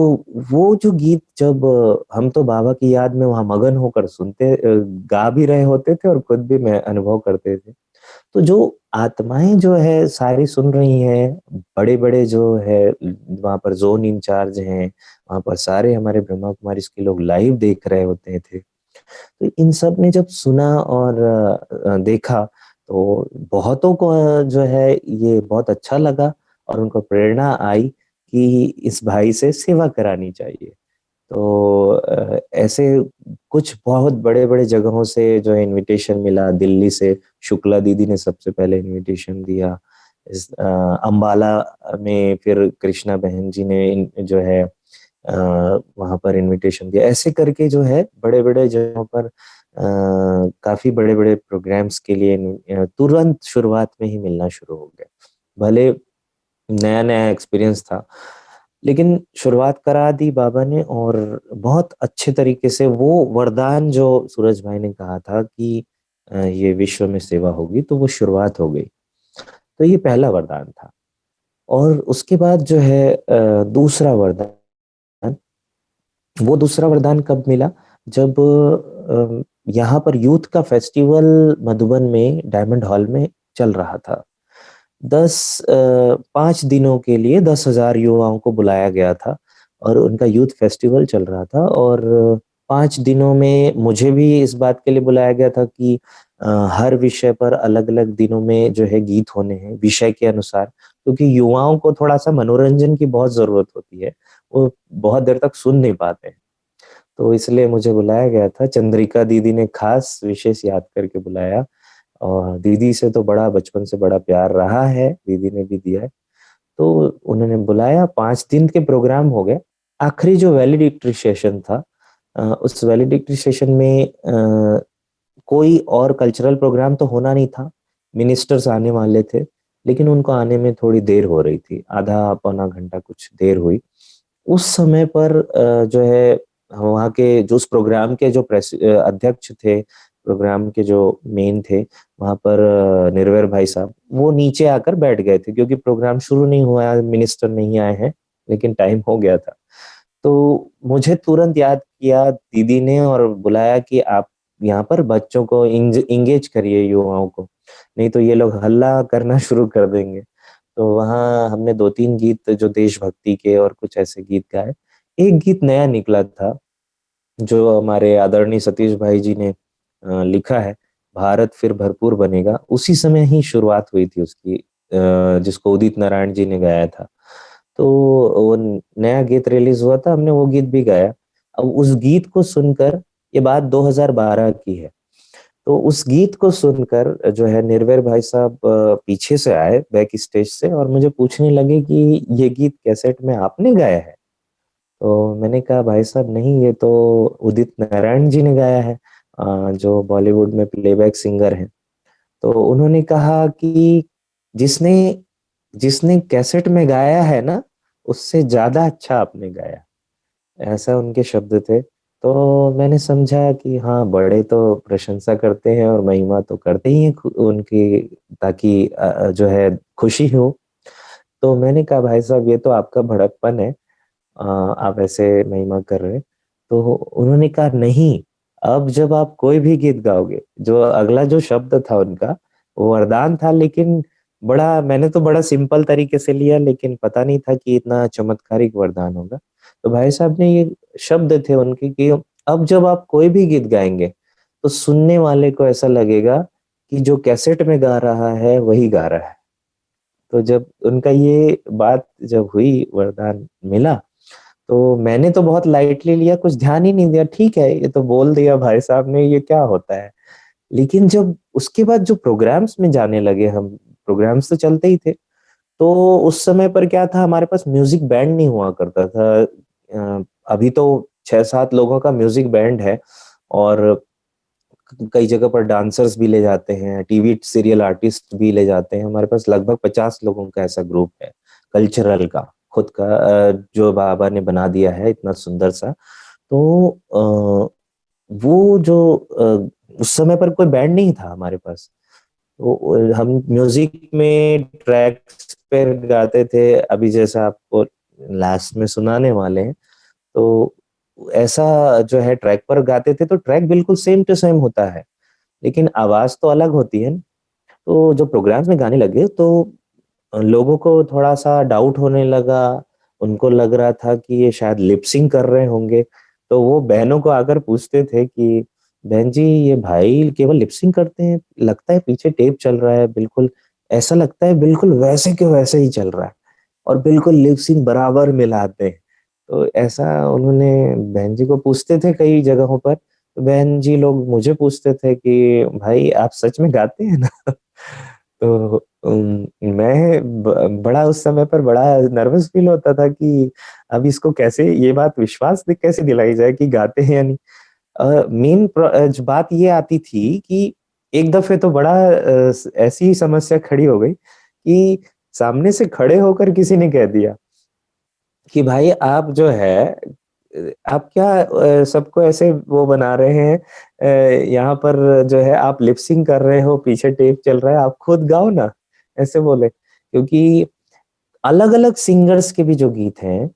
वो जो गीत जब हम तो बाबा की याद में वहां मगन होकर सुनते, गा भी रहे होते थे और खुद भी मैं अनुभव करते थे। तो जो आत्माएं जो है सारी सुन रही हैं, बड़े बड़े जो है वहां पर जोन इंचार्ज हैं, वहां पर सारे हमारे ब्रह्मा कुमारी के लोग लाइव देख रहे होते थे। तो इन सब ने जब सुना और देखा, तो बहुतों को जो है ये बहुत अच्छा लगा, और उनको प्रेरणा आई कि इस भाई से सेवा करानी चाहिए। तो ऐसे कुछ बहुत बड़े बड़े जगहों से जो है इनविटेशन मिला। दिल्ली से शुक्ला दीदी ने सबसे पहले इनविटेशन दिया। अंबाला में फिर कृष्णा बहन जी ने जो है वहां पर इनविटेशन दिया। ऐसे करके जो है बड़े बड़े जगहों पर काफी बड़े बड़े प्रोग्राम्स के लिए तुरंत शुरुआत में ही मिलना शुरू हो गया। भले नया नया एक्सपीरियंस था, लेकिन शुरुआत करा दी बाबा ने। और बहुत अच्छे तरीके से वो वरदान जो सूरज भाई ने कहा था कि ये विश्व में सेवा होगी, तो वो शुरुआत हो गई। तो ये पहला वरदान था। और उसके बाद जो है दूसरा वरदान, वो दूसरा वरदान कब मिला, जब यहाँ पर यूथ का फेस्टिवल मधुबन में डायमंड हॉल में चल रहा था। 5 दिनों के लिए 10,000 युवाओं को बुलाया गया था, और उनका यूथ फेस्टिवल चल रहा था। और 5 दिनों में मुझे भी इस बात के लिए बुलाया गया था कि हर विषय पर अलग-अलग दिनों में जो है गीत होने हैं, विषय के अनुसार, क्योंकि युवाओं को थोड़ा-सा मनोरंजन की बहुत ज़रूरत होती है। वो बहुत देर तक सुन नहीं पाते हैं। तो इसलिए मुझे बुलाया गया था। चंद्रिका दीदी ने खास विशेष याद करके बुलाया और दीदी से तो बड़ा बचपन से बड़ा प्यार रहा है, दीदी ने भी दिया है। तो उन्होंने बुलाया, 5 दिन के प्रोग्राम हो गए। आखिरी जो वैलिडिक्टरी सेशन था, उस वैलिडिक्टरी सेशन में कोई और कल्चरल प्रोग्राम तो होना नहीं था। मिनिस्टर्स आने वाले थे, लेकिन उनको आने में थोड़ी देर हो रही थी। आधा पौना घंटा कुछ देर हुई। उस समय पर जो है वहाँ के जो उस प्रोग्राम के जो अध्यक्ष थे, प्रोग्राम के जो मेन थे, वहाँ पर निर्भय भाई साहब, वो नीचे आकर बैठ गए थे क्योंकि प्रोग्राम शुरू नहीं हुआ है, मिनिस्टर नहीं आए हैं, लेकिन टाइम हो गया था। तो मुझे तुरंत याद किया दीदी ने और बुलाया कि आप यहाँ पर बच्चों को इंगेज करिए, युवाओं को, नहीं तो ये लोग हल्ला करना शुरू कर देंगे। तो वहाँ हमने 2-3 गीत जो देशभक्ति के और कुछ ऐसे गीत गाए। एक गीत नया निकला था, जो हमारे आदरणीय सतीश भाई जी ने लिखा है, भारत फिर भरपूर बनेगा। उसी समय ही शुरुआत हुई थी उसकी, जिसको उदित नारायण जी ने गाया था। तो वो नया गीत रिलीज़ हुआ था, हमने वो गीत भी गाया। अब उस गीत को सुनकर, ये बात 2012 की है। तो उस गीत को सुनकर जो है निर्भय भाई साहब पीछे से आए बैक स्टेज से और मुझे पूछने लगे कि ये गीत कैसेट में आपने गाया है? तो मैंने कहा भाई साहब नहीं, ये तो उदित नारायण जी ने गाया है, जो बॉलीवुड में प्लेबैक सिंगर हैं। तो उन्होंने कहा कि जिसने जिसने कैसेट में गाया है ना, उससे ज़्यादा अच्छा आपने गाया। ऐसा उनके शब्द थे। तो मैंने समझा कि हाँ, बड़े तो प्रशंसा करते हैं और महिमा तो करते ही हैं उनकी, ताकि जो है खुशी हो। तो मैंने कहा भाई साहब ये तो आपका भड़कपन है, आप ऐसे महिमा कर रहे हैं। तो उन्होंने कहा नहीं, अब जब आप कोई भी गीत गाओगे, जो अगला जो शब्द था उनका, वो वरदान था, लेकिन बड़ा मैंने तो बड़ा सिंपल तरीके से लिया, लेकिन पता नहीं था कि इतना चमत्कारिक वरदान होगा। तो भाई साहब ने ये शब्द थे उनके कि अब जब आप कोई भी गीत गाएँगे, तो सुनने वाले को ऐसा लगेगा कि जो कैसेट में गा रहा है, वही गा रहा है। तो जब उनका ये बात जब हुई, वरदान मिला, तो मैंने तो बहुत लाइटली लिया, कुछ ध्यान ही नहीं दिया, ठीक है, ये तो बोल दिया भाई साहब ने, ये क्या होता है। लेकिन जब उसके बाद जो प्रोग्राम्स में जाने लगे हम, प्रोग्राम्स तो चलते ही थे, तो उस समय पर क्या था, हमारे पास म्यूजिक बैंड नहीं हुआ करता था। अभी तो 6-7 लोगों का म्यूजिक बैंड है और कई जगह पर डांसर्स भी ले जाते हैं, टीवी सीरियल आर्टिस्ट भी ले जाते हैं। हमारे पास लगभग 50 लोगों का ऐसा ग्रुप है, कल्चरल का, खुद का, जो बाबा ने बना दिया है इतना सुंदर सा। तो वो जो उस समय पर कोई बैंड नहीं था हमारे पास। तो हम म्यूजिक में ट्रैक्स पे गाते थे, अभी जैसा आपको लास्ट में सुनाने वाले हैं। तो ऐसा जो है ट्रैक पर गाते थे, तो ट्रैक बिल्कुल सेम टू सेम होता है, लेकिन आवाज़ तो अलग होती है ना। तो जब प्रोग्राम्स में गाने लगे तो लोगों को थोड़ा-सा डाउट होने लगा, उनको लग रहा था कि ये शायद लिप सिंक कर रहे होंगे। तो वो बहनों को आकर पूछते थे कि बहन जी, ये भाई केवल लिप सिंक करते हैं? लगता है पीछे टेप चल रहा है, बिल्कुल ऐसा लगता है बिल्कुल वैसे के वैसे ही चल रहा है और बिल्कुल लिप सिंक बराबर मिलाते हैं। तो ऐसा उन्होंने बहन जी को पूछते थे कई जगहों पर, तो बहन जी लोग मुझे पूछते थे कि भाई आप सच में गाते हैं ना? तो मैं बड़ा उस समय पर बड़ा नर्वस फील होता था कि अब इसको कैसे ये बात विश्वास कैसे दिलाई जाए कि गाते हैं या नहीं। मेन जो बात ये आती थी कि एक दफे तो बड़ा ऐसी समस्या खड़ी हो गई कि सामने से खड़े होकर किसी ने कह दिया कि भाई आप जो है आप क्या सबको ऐसे वो बना रहे हैं, यहाँ पर जो है आप लिप सिंक कर रहे हो, पीछे टेप चल रहा है, आप खुद गाओ ना, ऐसे बोले। क्योंकि अलग-अलग सिंगर्स के भी जो गीत हैं,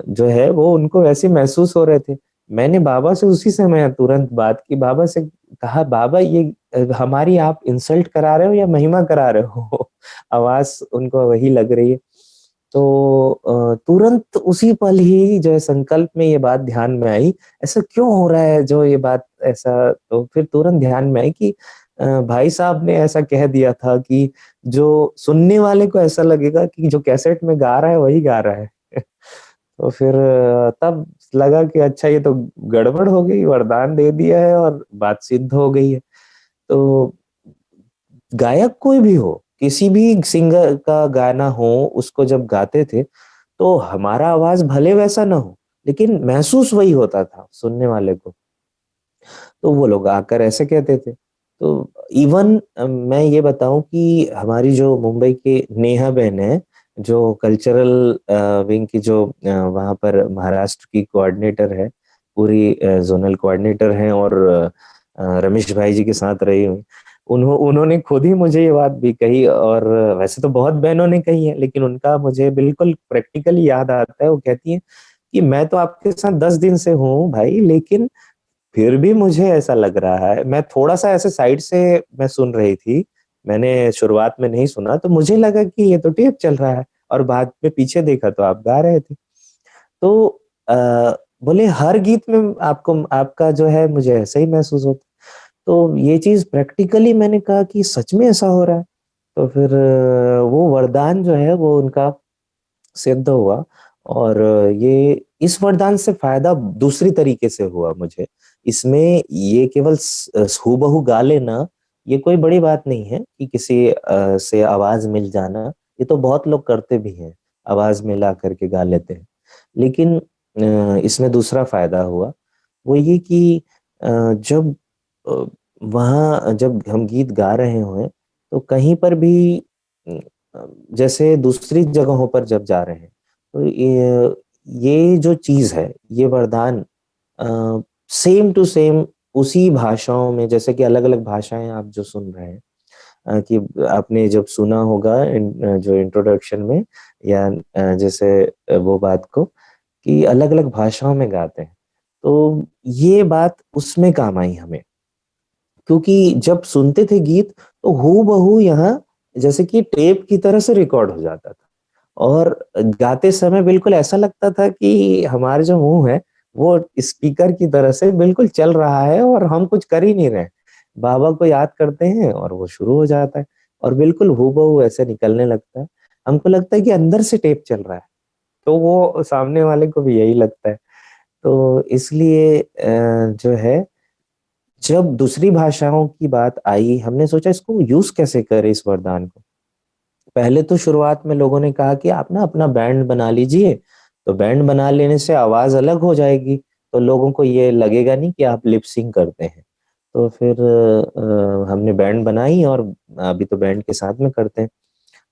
जो है वो उनको वैसे महसूस हो रहे थे। मैंने बाबा से उसी समय तुरंत बात की, बाबा से कहा बाबा ये हमारी आप इंसल्ट करा रहे हो या महिमा करा रहे हो? आवाज़ उनको वही लग रही है। तो तुरंत उसी पल ही जो है संकल्प में ये बात ध्यान में आई, ऐसा क्यों हो रहा है जो ये बात ऐसा, तो फिर तुरंत ध्यान में आई कि भाई साहब ने ऐसा कह दिया था कि जो सुनने वाले को ऐसा लगेगा कि जो कैसेट में गा रहा है वही गा रहा है। तो फिर तब लगा कि अच्छा ये तो गड़बड़ हो गई, वरदान दे दिया है और बात सिद्ध हो गई है। तो गायक कोई भी हो, किसी भी सिंगर का गाना हो, उसको जब गाते थे तो हमारा आवाज भले वैसा ना हो, लेकिन महसूस वही होता था सुनने वाले को। तो वो लोग आकर ऐसे कहते थे। तो इवन मैं ये बताऊं कि हमारी जो मुंबई की नेहा बहन है, जो कल्चरल विंग की जो वहां पर महाराष्ट्र की कोऑर्डिनेटर है, पूरी जोनल कोऑर्डिनेटर हैं, और रमेश भाई जी के साथ रही हुई, उन्होंने खुद ही मुझे ये बात भी कही। और वैसे तो बहुत बहनों ने कही है, लेकिन उनका मुझे बिल्कुल प्रैक्टिकली याद आता है। वो कहती है कि मैं तो आपके साथ 10 दिन से हूँ भाई, लेकिन फिर भी मुझे ऐसा लग रहा है, मैं थोड़ा सा ऐसे साइड से मैं सुन रही थी, मैंने शुरुआत में नहीं सुना, तो मुझे लगा कि ये तो टेप चल रहा है, और बाद में पीछे देखा तो आप गा रहे थे। तो आ, बोले हर गीत में आपको आपका जो है मुझे ऐसा ही महसूस होता। तो ये चीज प्रैक्टिकली मैंने कहा कि सच में ऐसा हो रहा है। तो फिर वो वरदान जो है वो उनका सिद्ध हुआ। और ये इस वरदान से फायदा दूसरी तरीके से हुआ मुझे। इसमें ये केवल हूबहू गा लेना ये कोई बड़ी बात नहीं है कि किसी से आवाज मिल जाना, ये तो बहुत लोग करते भी हैं, आवाज मिला करके गा लेते हैं। लेकिन इसमें दूसरा फायदा हुआ, वो ये कि जब वहाँ जब हम गीत गा रहे हुए तो कहीं पर भी जैसे दूसरी जगहों पर जब जा रहे हैं तो ये जो चीज है, ये वरदान सेम टू सेम उसी भाषाओं में, जैसे कि अलग अलग भाषाएं आप जो सुन रहे हैं, कि आपने जब सुना होगा जो इंट्रोडक्शन में, या जैसे वो बात को कि अलग अलग भाषाओं में गाते हैं, तो ये बात उसमें काम आई हमें। क्योंकि जब सुनते थे गीत तो हूबहू यहाँ जैसे कि टेप की तरह से रिकॉर्ड हो जाता था, और गाते समय बिल्कुल ऐसा लगता था कि हमारे जो मुंह है वो स्पीकर की तरह से बिल्कुल चल रहा है, और हम कुछ कर ही नहीं रहे। बाबा को याद करते हैं और वो शुरू हो जाता है, और बिल्कुल हूबहू ऐसे निकलने लगता है। हमको लगता है कि अंदर से टेप चल रहा है, तो वो सामने वाले को भी यही लगता है। तो इसलिए जो है, जब दूसरी भाषाओं की बात आई, हमने सोचा इसको यूज कैसे करें इस वरदान को। पहले तो शुरुआत में लोगों ने कहा कि आप ना अपना बैंड बना लीजिए, तो बैंड बना लेने से आवाज अलग हो जाएगी, तो लोगों को ये लगेगा नहीं कि आप लिप सिंक करते हैं। तो फिर हमने बैंड बनाई, और अभी तो बैंड के साथ में करते हैं।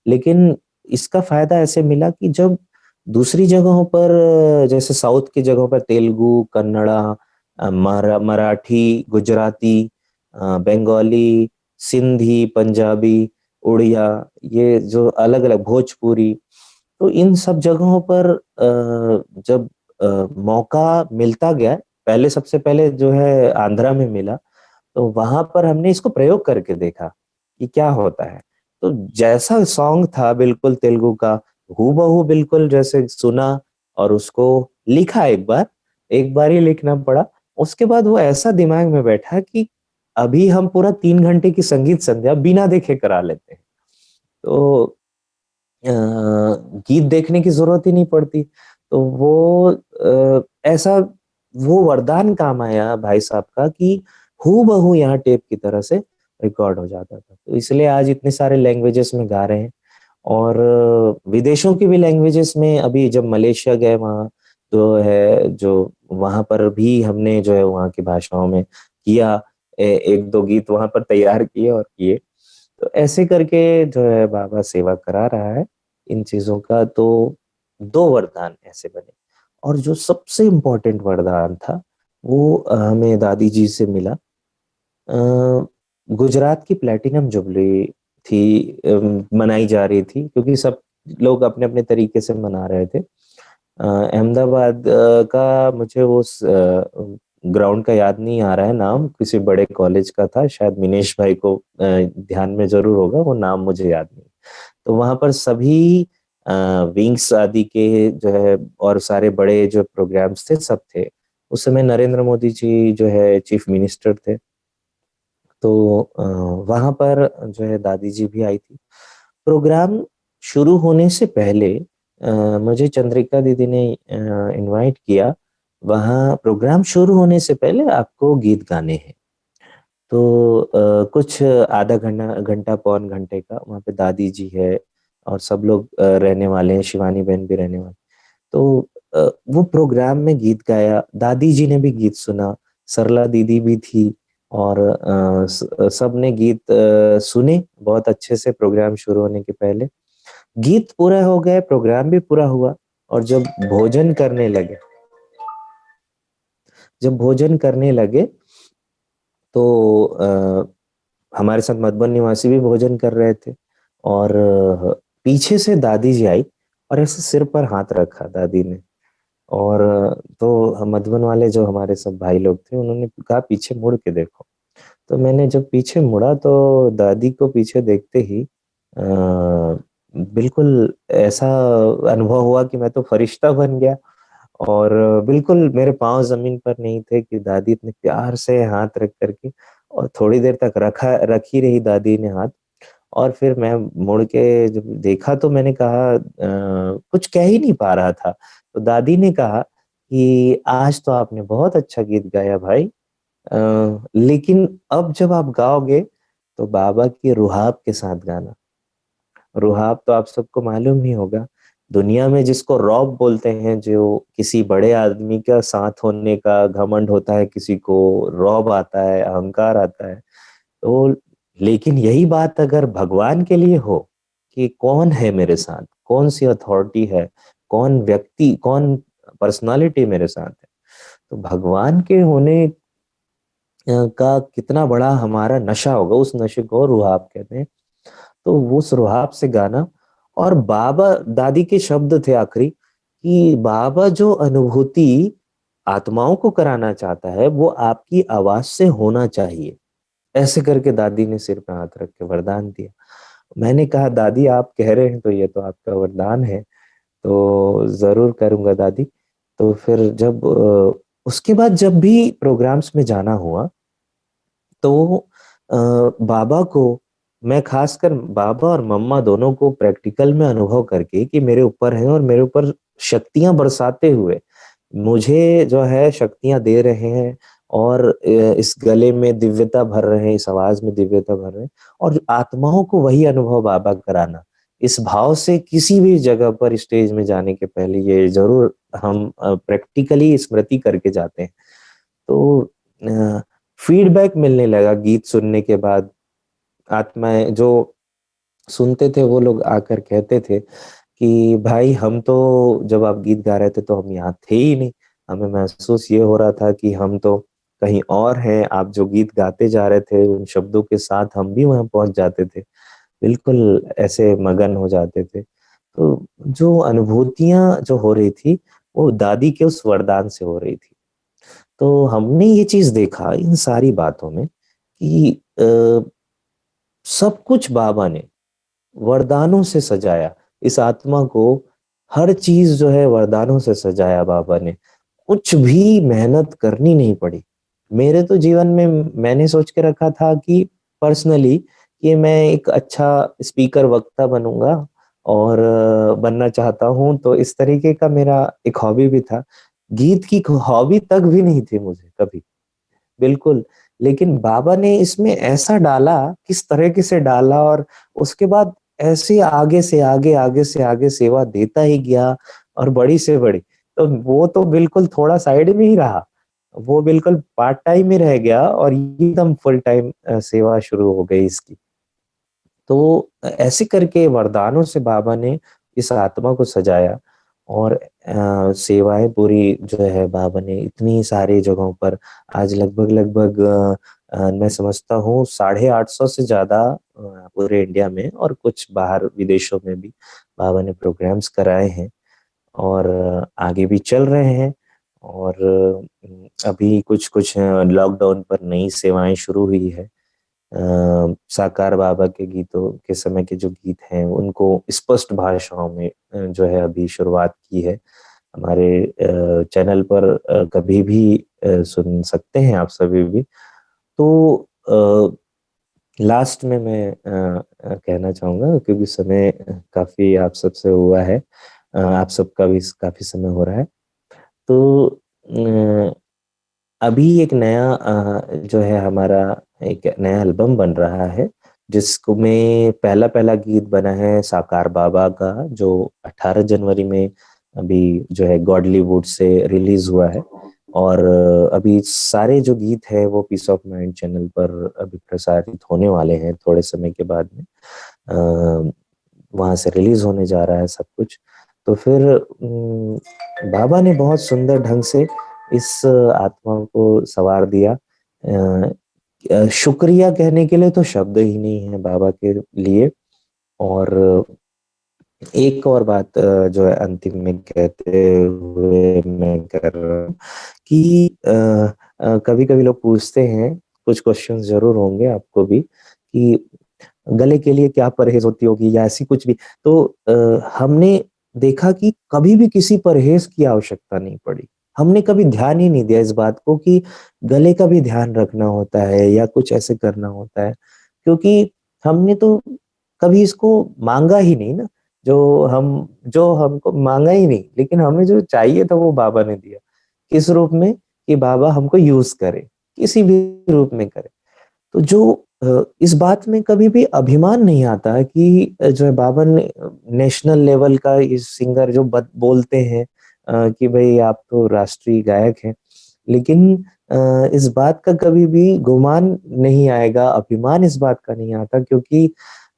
लेकिन इसका फायदा ऐसे मिला कि जब दूसरी जगहों पर जैसे साउथ की जगहों पर तेलुगु, कन्नड़ा, मराठी, गुजराती, बंगाली, सिंधी, पंजाबी, उड़िया, ये जो अलग अलग भोजपुरी, तो इन सब जगहों पर जब मौका मिलता गया, पहले सबसे पहले जो है आंध्रा में मिला, तो वहां पर हमने इसको प्रयोग करके देखा कि क्या होता है। तो जैसा सॉन्ग था बिल्कुल तेलुगु का, हूबहू बिल्कुल जैसे सुना, और उसको लिखा, एक बार ही लिखना पड़ा। उसके बाद वो ऐसा दिमाग में बैठा कि अभी हम पूरा 3 घंटे की संगीत संध्या बिना देखे करा लेते हैं। तो गीत देखने की जरूरत ही नहीं पड़ती। तो वो ऐसा वो वरदान काम आया भाई साहब का कि हूबहू यहाँ टेप की तरह से रिकॉर्ड हो जाता था। तो इसलिए आज इतने सारे लैंग्वेजेस में गा रहे हैं, और विदेशों की भी लैंग्वेजेस में। अभी जब मलेशिया गए, वहाँ तो है जो, वहां पर भी हमने जो है वहाँ की भाषाओं में किया, एक दो गीत वहां पर तैयार किए और किए। तो ऐसे करके जो है बाबा सेवा करा रहा है इन चीजों का। तो दो वरदान ऐसे बने, और जो सबसे इम्पोर्टेंट वरदान था वो हमें दादी जी से मिला। गुजरात की प्लेटिनम जुबली थी, मनाई जा रही थी, क्योंकि सब लोग अपने अपने तरीके से मना रहे थे। अहमदाबाद का मुझे वो ग्राउंड का याद नहीं आ रहा है नाम, किसी बड़े कॉलेज का था, शायद मिनेश भाई को ध्यान में जरूर होगा, वो नाम मुझे याद नहीं। तो वहां पर सभी विंग्स आदि के जो है और सारे बड़े जो प्रोग्राम्स थे सब थे। उस समय नरेंद्र मोदी जी जो है चीफ मिनिस्टर थे। तो वहां पर जो है दादी जी भी आई थी। प्रोग्राम शुरू होने से पहले मुझे चंद्रिका दीदी ने इनवाइट किया। वहाँ प्रोग्राम शुरू होने से पहले आपको गीत गाने हैं। तो कुछ आधा घंटा घंटा पौन घंटे का वहाँ पे दादी जी है और सब लोग रहने वाले हैं, शिवानी बहन भी रहने वाले। तो वो प्रोग्राम में गीत गाया, दादी जी ने भी गीत सुना, सरला दीदी भी थी और सब ने गीत सुने बहुत अच्छे से प्रोग्राम शुरू होने के पहले। गीत पूरा हो गए, प्रोग्राम भी पूरा हुआ और जब भोजन करने लगे तो हमारे साथ मधुबन निवासी भी भोजन कर रहे थे और पीछे से दादी जी आई और ऐसे सिर पर हाथ रखा दादी ने। और तो हम मधुबन वाले जो हमारे सब भाई लोग थे उन्होंने कहा पीछे मुड़ के देखो। तो मैंने जब पीछे मुड़ा तो दादी को पीछे देखते ही बिल्कुल ऐसा अनुभव हुआ कि मैं तो फरिश्ता बन गया और बिल्कुल मेरे पाँव जमीन पर नहीं थे कि दादी इतने प्यार से हाथ रख करके और थोड़ी देर तक रखी रही दादी ने हाथ। और फिर मैं मुड़ के जब देखा तो मैंने कहा कुछ कह ही नहीं पा रहा था। तो दादी ने कहा कि आज तो आपने बहुत अच्छा गीत गाया भाई, लेकिन अब जब आप गाओगे तो बाबा की रुहाब के साथ गाना। रुहाब तो आप सबको मालूम ही होगा, दुनिया में जिसको रौब बोलते हैं, जो किसी बड़े आदमी का साथ होने का घमंड होता है, किसी को रौब आता है, अहंकार आता है। तो लेकिन यही बात अगर भगवान के लिए हो कि कौन है मेरे साथ, कौन सी अथॉरिटी है, कौन व्यक्ति, कौन पर्सनालिटी मेरे साथ है, तो भगवान के होने का कितना बड़ा हमारा नशा होगा, उस नशे को रुहाब कहते हैं। तो वो सुहाब से गाना और बाबा दादी के शब्द थे आखिरी कि बाबा जो अनुभूति आत्माओं को कराना चाहता है वो आपकी आवाज से होना चाहिए। ऐसे करके दादी ने सिर पे हाथ रख के वरदान दिया। मैंने कहा दादी आप कह रहे हैं तो ये तो आपका वरदान है, तो जरूर करूंगा दादी। तो फिर जब उसके बाद जब भी प्रोग्राम्स में जाना हुआ तो बाबा को, मैं खासकर बाबा और मम्मा दोनों को प्रैक्टिकल में अनुभव करके कि मेरे ऊपर है और मेरे ऊपर शक्तियां बरसाते हुए मुझे जो है शक्तियां दे रहे हैं और इस गले में दिव्यता भर रहे हैं, इस आवाज में दिव्यता भर रहे हैं और आत्माओं को वही अनुभव बाबा कराना। इस भाव से किसी भी जगह पर स्टेज में जाने के पहले ये जरूर हम प्रैक्टिकली स्मृति करके जाते हैं। तो फीडबैक मिलने लगा गीत सुनने के बाद। आत्माएं जो सुनते थे वो लोग आकर कहते थे कि भाई हम तो जब आप गीत गा रहे थे तो हम यहाँ थे ही नहीं, हमें महसूस ये हो रहा था कि हम तो कहीं और हैं, आप जो गीत गाते जा रहे थे उन शब्दों के साथ हम भी वहां पहुंच जाते थे, बिल्कुल ऐसे मगन हो जाते थे। तो जो अनुभूतियां जो हो रही थी वो दादी के उस वरदान से हो रही थी। तो हमने ये चीज देखा इन सारी बातों में कि सब कुछ बाबा ने वरदानों से सजाया इस आत्मा को। हर चीज जो है वरदानों से सजाया बाबा ने, कुछ भी मेहनत करनी नहीं पड़ी। मेरे तो जीवन में मैंने सोच के रखा था कि पर्सनली कि मैं एक अच्छा स्पीकर वक्ता बनूंगा और बनना चाहता हूं, तो इस तरीके का मेरा एक हॉबी भी था। गीत की हॉबी तक भी नहीं थी मुझे कभी, बिल्कुल। लेकिन बाबा ने इसमें ऐसा डाला, किस तरीके से डाला और उसके बाद ऐसे आगे से आगे, आगे से आगे सेवा देता ही गया और बड़ी से बड़ी। तो वो तो बिल्कुल थोड़ा साइड में ही रहा, वो बिल्कुल पार्ट टाइम ही रह गया और एकदम फुल टाइम सेवा शुरू हो गई इसकी। तो ऐसे करके वरदानों से बाबा ने इस आत्मा को सजाया और सेवाएं पूरी जो है बाबा ने इतनी सारी जगहों पर आज लगभग लगभग मैं समझता हूँ 850 से ज्यादा पूरे इंडिया में और कुछ बाहर विदेशों में भी बाबा ने प्रोग्राम्स कराए हैं और आगे भी चल रहे हैं। और अभी कुछ कुछ लॉकडाउन पर नई सेवाएं शुरू हुई है। साकार बाबा के गीतों के समय के जो गीत हैं उनको स्पष्ट भाषाओं में जो है अभी शुरुआत की है। हमारे चैनल पर कभी भी सुन सकते हैं आप सभी भी। तो लास्ट में मैं कहना चाहूँगा, क्योंकि समय काफ़ी आप सबसे हुआ है, आप सबका भी काफ़ी समय हो रहा है। तो अभी एक नया जो है हमारा एक नया एल्बम बन रहा है, जिसको में पहला गीत बना है साकार बाबा का, जो 18 जनवरी में अभी जो है गॉडलीवुड से रिलीज हुआ है। और अभी सारे जो गीत है वो पीस ऑफ माइंड चैनल पर अभी प्रसारित होने वाले हैं थोड़े समय के बाद में। वहाँ से रिलीज होने जा रहा है सब कुछ। तो फिर बाबा ने बहुत सुंदर ढंग से इस आत्मा को संवार दिया। शुक्रिया कहने के लिए तो शब्द ही नहीं है बाबा के लिए। और एक और बात जो है अंतिम में कहते हुए मैं कर रहा हूँ कि कभी कभी लोग पूछते हैं, कुछ क्वेश्चंस जरूर होंगे आपको भी, कि गले के लिए क्या परहेज होती होगी या ऐसी कुछ भी। तो हमने देखा कि कभी भी किसी परहेज की आवश्यकता नहीं पड़ी। हमने कभी ध्यान ही नहीं दिया इस बात को कि गले का भी ध्यान रखना होता है या कुछ ऐसे करना होता है, क्योंकि हमने तो कभी इसको मांगा ही नहीं ना। जो हमको मांगा ही नहीं, लेकिन हमें जो चाहिए था वो बाबा ने दिया। किस रूप में? कि बाबा हमको यूज करे, किसी भी रूप में करे। तो जो इस बात में कभी भी अभिमान नहीं आता है कि जो है बाबा ने नेशनल लेवल का इस सिंगर जो बोलते हैं कि भाई आप तो राष्ट्रीय गायक हैं, लेकिन इस बात का कभी भी गुमान नहीं आएगा, अभिमान इस बात का नहीं आता, क्योंकि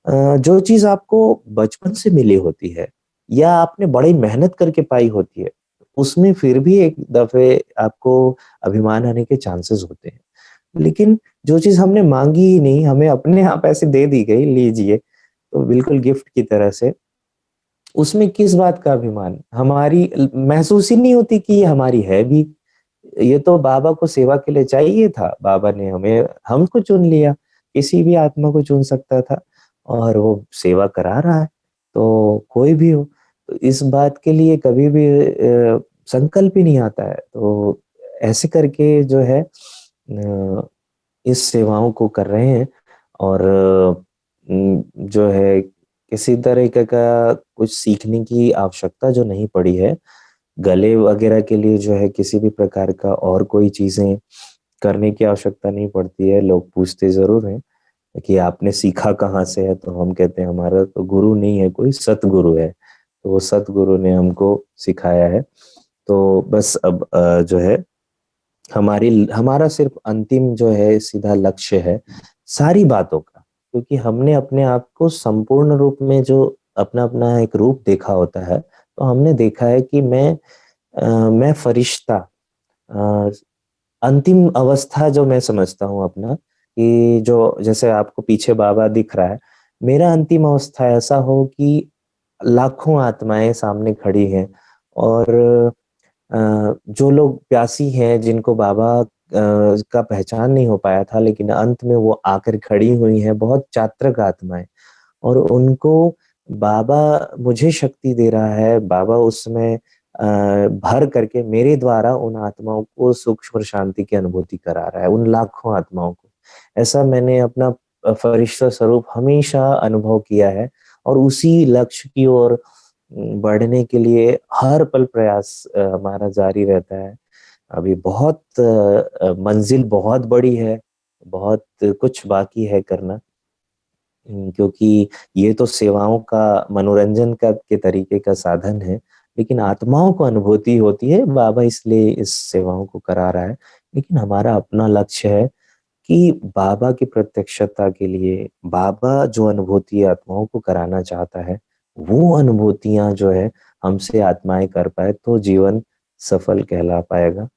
जो चीज आपको बचपन से मिली होती है या आपने बड़ी मेहनत करके पाई होती है, उसमें फिर भी एक दफे आपको अभिमान आने के चांसेस होते हैं। लेकिन जो चीज हमने मांगी ही नहीं, हमें अपने आप ऐसे दे दी गई, लीजिए, तो बिल्कुल गिफ्ट की तरह से, उसमें किस बात का अभिमान? हमारी महसूस ही नहीं होती कि ये हमारी है भी। ये तो बाबा को सेवा के लिए चाहिए था, बाबा ने हमको चुन लिया। किसी भी आत्मा को चुन सकता था और वो सेवा करा रहा है, तो कोई भी हो। तो इस बात के लिए कभी भी संकल्प ही नहीं आता है। तो ऐसे करके जो है इस सेवाओं को कर रहे हैं। और जो है किसी तरह का कुछ सीखने की आवश्यकता जो नहीं पड़ी है, गले वगैरह के लिए जो है किसी भी प्रकार का और कोई चीजें करने की आवश्यकता नहीं पड़ती है। लोग पूछते जरूर हैं कि आपने सीखा कहाँ से है, तो हम कहते हैं हमारा तो गुरु नहीं है कोई, सतगुरु है। तो वो सतगुरु ने हमको सिखाया है। तो बस अब जो है हमारा सिर्फ अंतिम जो है सीधा लक्ष्य है सारी बातों का, क्योंकि हमने अपने आप को संपूर्ण रूप में जो अपना अपना एक रूप देखा होता है, तो हमने देखा है कि मैं फरिश्ता, अ, अंतिम अवस्था जो मैं समझता हूँ अपना, कि जो जैसे आपको पीछे बाबा दिख रहा है, मेरा अंतिम अवस्था ऐसा हो कि लाखों आत्माएं सामने खड़ी हैं, और जो लोग प्यासी हैं, जिनको बाबा का पहचान नहीं हो पाया था, लेकिन अंत में वो आकर खड़ी हुई हैं, बहुत चात्रक आत्माएं, और उनको बाबा मुझे शक्ति दे रहा है। बाबा उसमें भर करके मेरे द्वारा उन आत्माओं को सुख और शांति की अनुभूति करा रहा है, उन लाखों आत्माओं को। ऐसा मैंने अपना फरिश्ता स्वरूप हमेशा अनुभव किया है, और उसी लक्ष्य की ओर बढ़ने के लिए हर पल प्रयास हमारा जारी रहता है। अभी बहुत मंजिल बहुत बड़ी है, बहुत कुछ बाकी है करना, क्योंकि ये तो सेवाओं का मनोरंजन का के तरीके का साधन है, लेकिन आत्माओं को अनुभूति होती है, बाबा इसलिए इस सेवाओं को करा रहा है। लेकिन हमारा अपना लक्ष्य है कि बाबा की प्रत्यक्षता के लिए बाबा जो अनुभूति आत्माओं को कराना चाहता है, वो अनुभूतियां जो है हमसे आत्माएं कर पाए, तो जीवन सफल कहला पाएगा।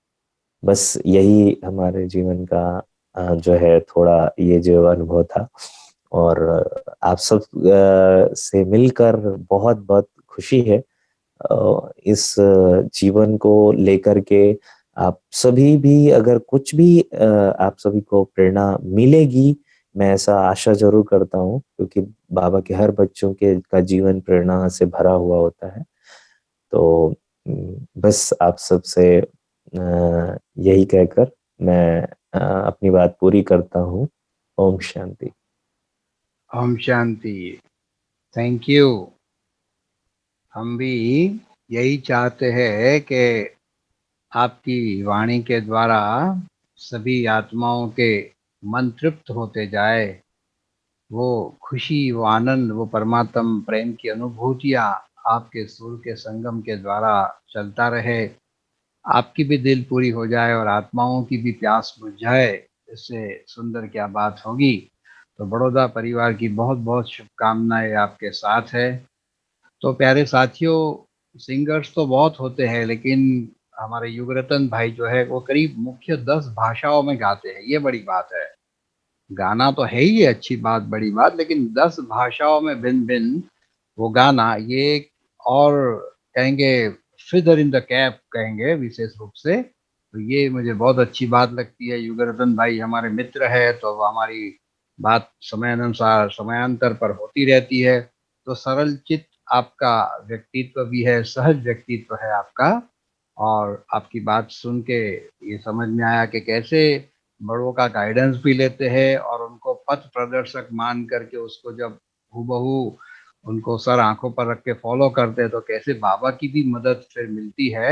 बस यही हमारे जीवन का जो है थोड़ा ये जो अनुभव था। और आप सब से मिलकर बहुत बहुत खुशी है। इस जीवन को लेकर के आप सभी भी, अगर कुछ भी आप सभी को प्रेरणा मिलेगी मैं ऐसा आशा जरूर करता हूँ, क्योंकि बाबा के हर बच्चों के का जीवन प्रेरणा से भरा हुआ होता है। तो बस आप सबसे यही कहकर मैं अपनी बात पूरी करता हूँ। ओम शांति। ओम शांति। Thank you. हम भी यही चाहते हैं कि आपकी वाणी के द्वारा सभी आत्माओं के मन तृप्त होते जाए, वो खुशी, वो आनंद, वो परमात्म प्रेम की अनुभूतियाँ आपके सुर के संगम के द्वारा चलता रहे, आपकी भी दिल पूरी हो जाए और आत्माओं की भी प्यास बुझ जाए। इससे सुंदर क्या बात होगी। तो बड़ौदा परिवार की बहुत बहुत शुभकामनाएं आपके साथ है। तो प्यारे साथियों, सिंगर्स तो बहुत होते हैं, लेकिन हमारे युगरतन भाई जो है वो करीब मुख्य 10 भाषाओं में गाते हैं। ये बड़ी बात है। गाना तो है ही है अच्छी बात, बड़ी बात, लेकिन 10 भाषाओं में भिन्न भिन्न वो गाना, ये एक और कहेंगे फिदर इन द कैप कहेंगे विशेष रूप से। तो ये मुझे बहुत अच्छी बात लगती है। युगरतन भाई हमारे मित्र है, तो हमारी बात समयानुसार समयांतर पर होती रहती है। तो सरल चित्त आपका व्यक्तित्व भी है, सहज व्यक्तित्व है आपका। और आपकी बात सुन के ये समझ में आया कि कैसे बड़ों का गाइडेंस भी लेते हैं और उनको पथ प्रदर्शक मान करके उसको जब हूबहू उनको सर आंखों पर रख के फॉलो करते हैं, तो कैसे बाबा की भी मदद फिर मिलती है।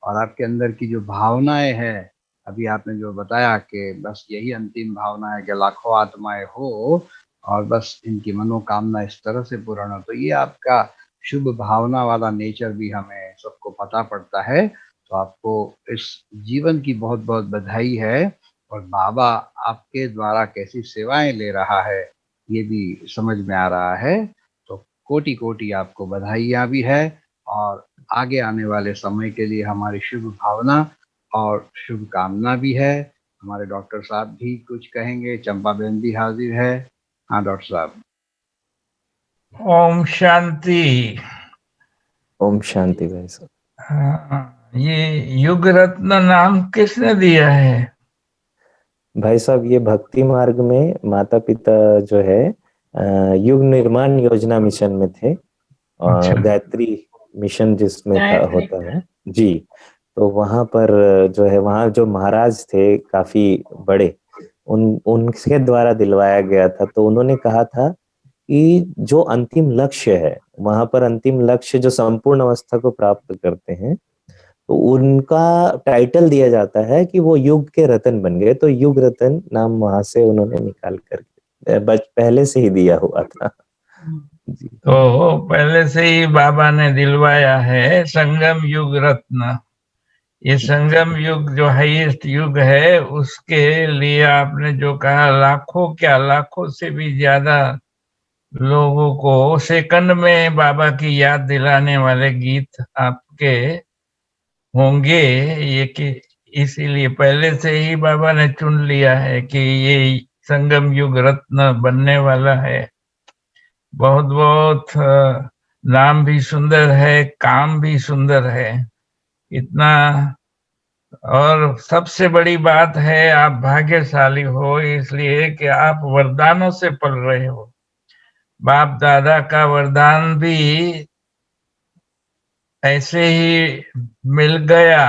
और आपके अंदर की जो भावनाएं हैं, अभी आपने जो बताया कि बस यही अंतिम भावना है कि लाखों आत्माएं हो और बस इनकी मनोकामना इस तरह से पूर्ण हो, तो ये आपका शुभ भावना वाला नेचर भी हमें सबको पता पड़ता है। तो आपको इस जीवन की बहुत बहुत बधाई है। और बाबा आपके द्वारा कैसी सेवाएं ले रहा है ये भी समझ में आ रहा है। तो कोटि कोटि आपको बधाइयाँ भी है और आगे आने वाले समय के लिए हमारी शुभ भावना और शुभकामना भी है। हमारे डॉक्टर साहब भी कुछ कहेंगे, चंपा बहन भी हाजिर है। हाँ डॉक्टर साहब। ओम शांति। ओम शांति भाई साहब। हाँ, ये युग रत्न नाम किसने दिया है? भाई साहब, ये भक्ति मार्ग में माता पिता जो है युग निर्माण योजना मिशन में थे, और गायत्री मिशन जिसमें था होता है जी। तो वहां पर जो है, वहां जो महाराज थे काफी बड़े, उनके द्वारा दिलवाया गया था। तो उन्होंने कहा था कि जो अंतिम लक्ष्य है, वहां पर अंतिम लक्ष्य जो संपूर्ण अवस्था को प्राप्त करते हैं, तो उनका टाइटल दिया जाता है कि वो युग के रतन बन गए। तो युग रतन नाम वहां से उन्होंने निकाल कर पहले से ही दिया हुआ था जी। तो पहले से ही बाबा ने दिलवाया है संगम युग रत्न। ये संगम युग जो हाईएस्ट युग है, उसके लिए आपने जो कहा, लाखों क्या लाखों से भी ज्यादा लोगों को सेकंड में बाबा की याद दिलाने वाले गीत आपके होंगे। ये कि इसीलिए पहले से ही बाबा ने चुन लिया है कि ये संगम युग रत्न बनने वाला है। बहुत बहुत नाम भी सुंदर है, काम भी सुंदर है, इतना। और सबसे बड़ी बात है, आप भाग्यशाली हो इसलिए कि आप वरदानों से पल रहे हो। बाप दादा का वरदान भी ऐसे ही मिल गया,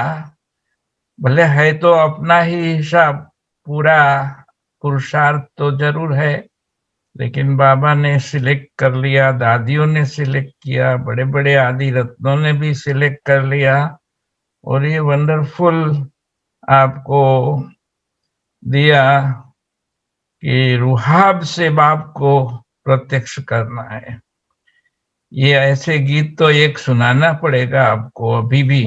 भले है तो अपना ही हिसाब, पूरा पुरुषार्थ तो जरूर है, लेकिन बाबा ने सिलेक्ट कर लिया, दादियों ने सिलेक्ट किया, बड़े बड़े आदि रत्नों ने भी सिलेक्ट कर लिया, और ये वंडरफुल आपको दिया कि रुहाब से बाप को प्रत्यक्ष करना है। ये ऐसे गीत तो एक सुनाना पड़ेगा आपको अभी भी।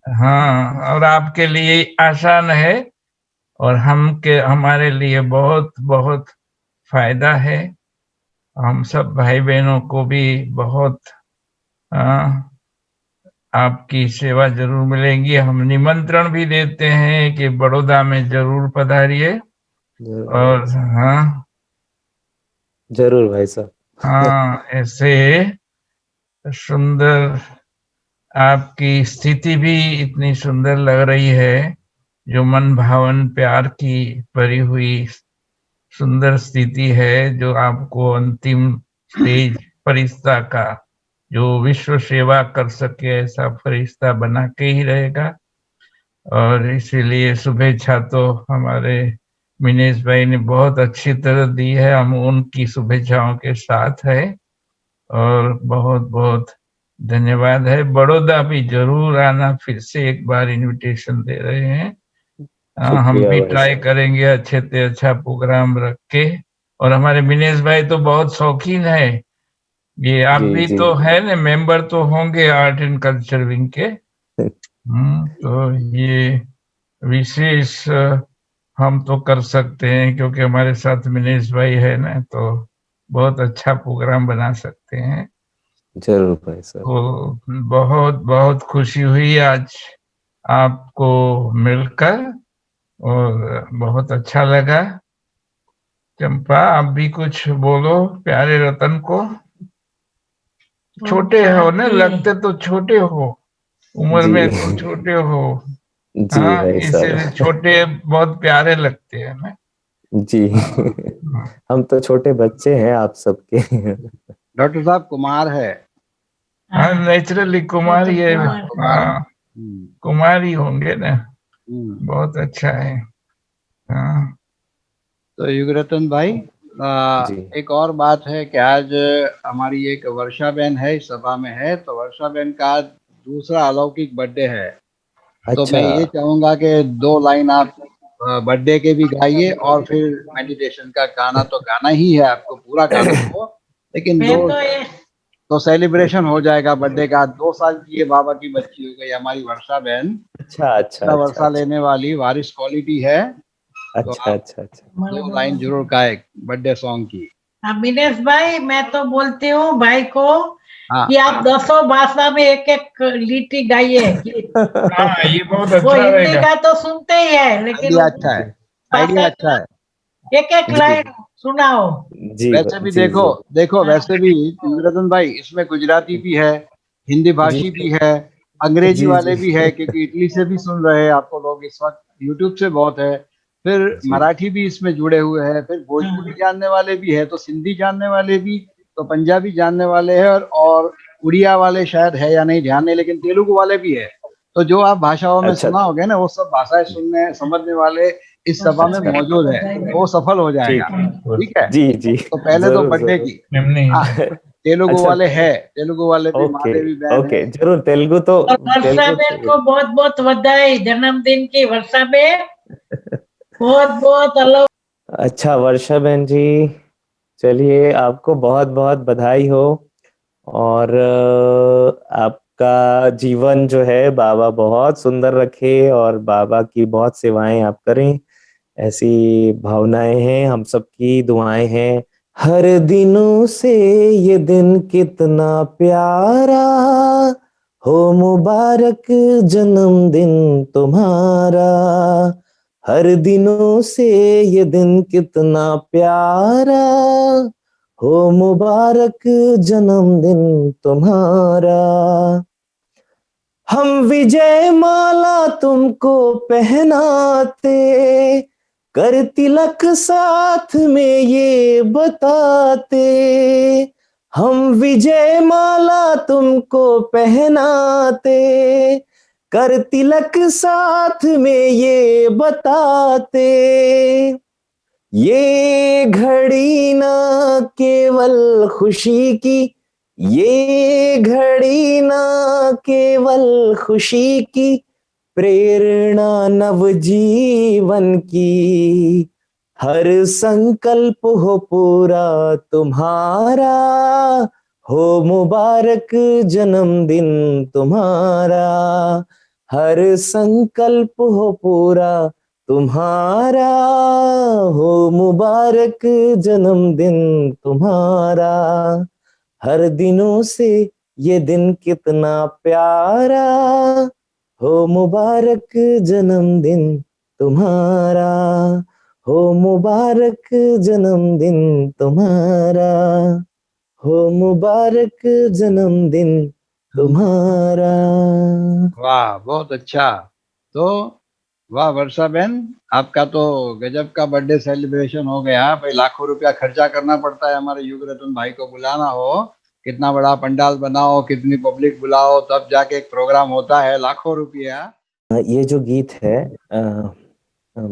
हाँ, और आपके लिए आसान है और हमारे लिए बहुत बहुत फायदा है। हम सब भाई बहनों को भी बहुत आपकी सेवा जरूर मिलेगी। हम निमंत्रण भी देते हैं कि बड़ौदा में जरूर पधारिए। और हाँ जरूर भाई साहब। हाँ, ऐसे सुंदर आपकी स्थिति भी इतनी सुंदर लग रही है, जो मन भावन प्यार की भरी हुई सुंदर स्थिति है जो आपको अंतिम स्टेज फरिश्ता का, जो विश्व सेवा कर सके ऐसा फरिश्ता बना के ही रहेगा। और इसीलिए शुभेच्छा तो हमारे मिनेश भाई ने बहुत अच्छी तरह दी है, हम उनकी शुभेच्छाओं के साथ है और बहुत बहुत धन्यवाद है। बड़ौदा भी जरूर आना, फिर से एक बार इनविटेशन दे रहे हैं। हम शुक्रिया भी भाई ट्राई साहब। करेंगे अच्छे से अच्छा प्रोग्राम रख के। और हमारे मिनेश भाई तो बहुत शौकीन है, ये आप जी भी जी तो है ना, मेंबर तो होंगे आर्ट एंड कल्चर विंग के। तो ये विशेष हम तो कर सकते हैं क्योंकि हमारे साथ मिनेश भाई है ना, तो बहुत अच्छा प्रोग्राम बना सकते हैं। जरूर भाई साहब। तो बहुत बहुत खुशी हुई आज आपको मिलकर और बहुत अच्छा लगा। चंपा आप भी कुछ बोलो प्यारे रतन को। छोटे हो ना, लगते तो छोटे हो, उम्र जी में तो छोटे हो। जी हाँ, भाई इसीलिए साहब। छोटे बहुत प्यारे लगते हैं ना। जी हाँ, हम तो छोटे बच्चे हैं आप सबके। डॉक्टर साहब कुमार है। हाँ नेचुरली कुमार ही है। कुमार है। हाँ, कुमार ही होंगे ना। हम्म। बहुत अच्छा है। हाँ तो युगरतन भाई, जी। एक और बात है कि आज हमारी एक वर्षा बहन है इस सभा में है, तो वर्षा बहन का आज दूसरा अलौकिक बर्थडे है। तो मैं अच्छा। ये चाहूंगा कि 2 लाइन आप बर्थडे के भी गाइए और फिर मेडिटेशन का गाना तो गाना ही है, आपको पूरा गाना हो, लेकिन दो तो सेलिब्रेशन हो जाएगा बर्थडे का। 2 साल की ये बाबा की बच्ची हो गई हमारी वर्षा बहन, अच्छा अच्छा दूसरा अच्छा वर्षा अच्छा लेने वाली वारिस क्वालिटी है। तो अच्छा आप अच्छा अच्छा। 2 लाइन जरूर गाए बर्थडे सॉन्ग की। मिनेश भाई, मैं तो बोलती हूँ भाई को हाँ कि आप 10 भाषा में एक एक लिटी गाइए कि हाँ, ये बहुत वो अच्छा हिंदी रहेगा। का तो सुनते ही है, लेकिन आइडिया अच्छा है, जी आइडिया भाषा अच्छा है। का एक एक जी लाइन सुनाओ। वैसे भी जी देखो जी। देखो वैसे भी रतन भाई, इसमें गुजराती भी है, हिंदी जी भाषी भी है, अंग्रेजी जी जी वाले भी है, क्योंकि इटली से भी सुन रहे हैं आपको लोग इस वक्त, यूट्यूब से बहुत है। फिर जी मराठी भी इसमें जुड़े हुए हैं, फिर भोजपुरी जानने वाले भी है, तो सिंधी जानने वाले भी, तो पंजाबी जानने वाले हैं, और उड़िया वाले शायद है या नहीं ध्यान नहीं, लेकिन तेलुगु वाले भी है। तो जो आप भाषाओं में अच्छा सुना होगे ना, वो सब भाषाएं सुनने समझने वाले इस सभा में अच्छा। मौजूद है, तो वो सफल हो जाएगा। ठीक। ठीक है, जी जी तो पहले तो जरूर बर्थडे जरूर। की। नहीं हाँ, तेलुगु अच्छा। वाले है, तेलुगु वाले भी ओके महादेवी बहन है। ओके जरूर तेलुगु तो। और वर्षा तेलुगु बहन तो। को बहुत बहुत बधाई जन्मदिन की। वर्षा बहन बहुत बहुत अलो। अच्छा वर्षा बहन जी, चलिए आपको बहुत बहुत बधाई हो। और आपका जीवन जो है बाबा बहुत सुंदर रखे और बाबा की बहुत सेवाएं आप करें, ऐसी भावनाएं हैं, हम सबकी दुआएं हैं। हर दिनों से ये दिन कितना प्यारा, हो मुबारक जन्मदिन तुम्हारा। हर दिनों से ये दिन कितना प्यारा, हो मुबारक जन्मदिन तुम्हारा। हम विजय माला तुमको पहनाते, कर तिलक साथ में ये बताते। हम विजय माला तुमको पहनाते, कर तिलक साथ में ये बताते। ये घड़ी ना केवल खुशी की, ये घड़ी ना केवल खुशी की, प्रेरणा नवजीवन की। हर संकल्प हो पूरा तुम्हारा, हो मुबारक जन्मदिन तुम्हारा। हर संकल्प हो पूरा तुम्हारा, हो मुबारक जन्मदिन तुम्हारा। हर दिनों से ये दिन कितना प्यारा, हो मुबारक जन्मदिन तुम्हारा। हो मुबारक जन्मदिन तुम्हारा, हो मुबारक जन्मदिन तुम्हारा। वाह, बहुत अच्छा। तो वाह वर्षा बहन, आपका तो गजब का बर्थडे सेलिब्रेशन हो गया भाई। लाखों रुपया खर्चा करना पड़ता है हमारे युग रत्न भाई को बुलाना हो, कितना बड़ा पंडाल बनाओ, कितनी पब्लिक बुलाओ, तब जाके एक प्रोग्राम होता है। लाखों रुपया। ये जो गीत है अ, अ,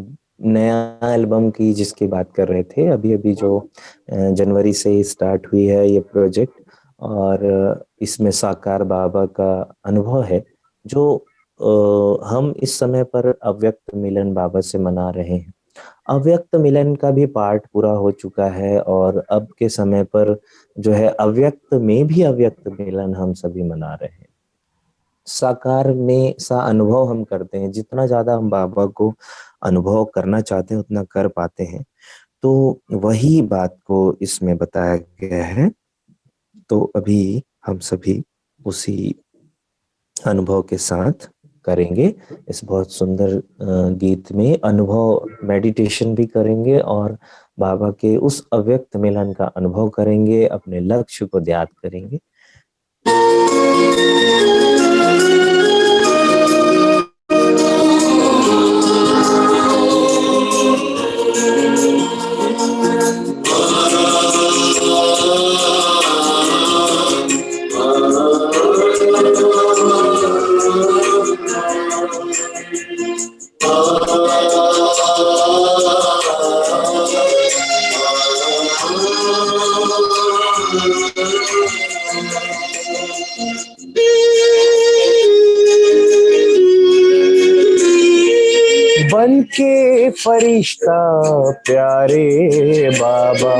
नया एल्बम की जिसकी बात कर रहे थे, अभी अभी जो जनवरी से ही स्टार्ट हुई है ये प्रोजेक्ट, और इसमें साकार बाबा का अनुभव है जो हम इस समय पर अव्यक्त मिलन बाबा से मना रहे हैं। अव्यक्त मिलन का भी पार्ट पूरा हो चुका है और अब के समय पर जो है अव्यक्त में भी अव्यक्त मिलन हम सभी मना रहे हैं। साकार में सा अनुभव हम करते हैं, जितना ज्यादा हम बाबा को अनुभव करना चाहते हैं उतना कर पाते हैं। तो वही बात को इसमें बताया गया है। तो अभी हम सभी उसी अनुभव के साथ करेंगे इस बहुत सुंदर गीत में अनुभव, मेडिटेशन भी करेंगे और बाबा के उस अव्यक्त मिलन का अनुभव करेंगे, अपने लक्ष्य को याद करेंगे। बन के फरिश्ता प्यारे बाबा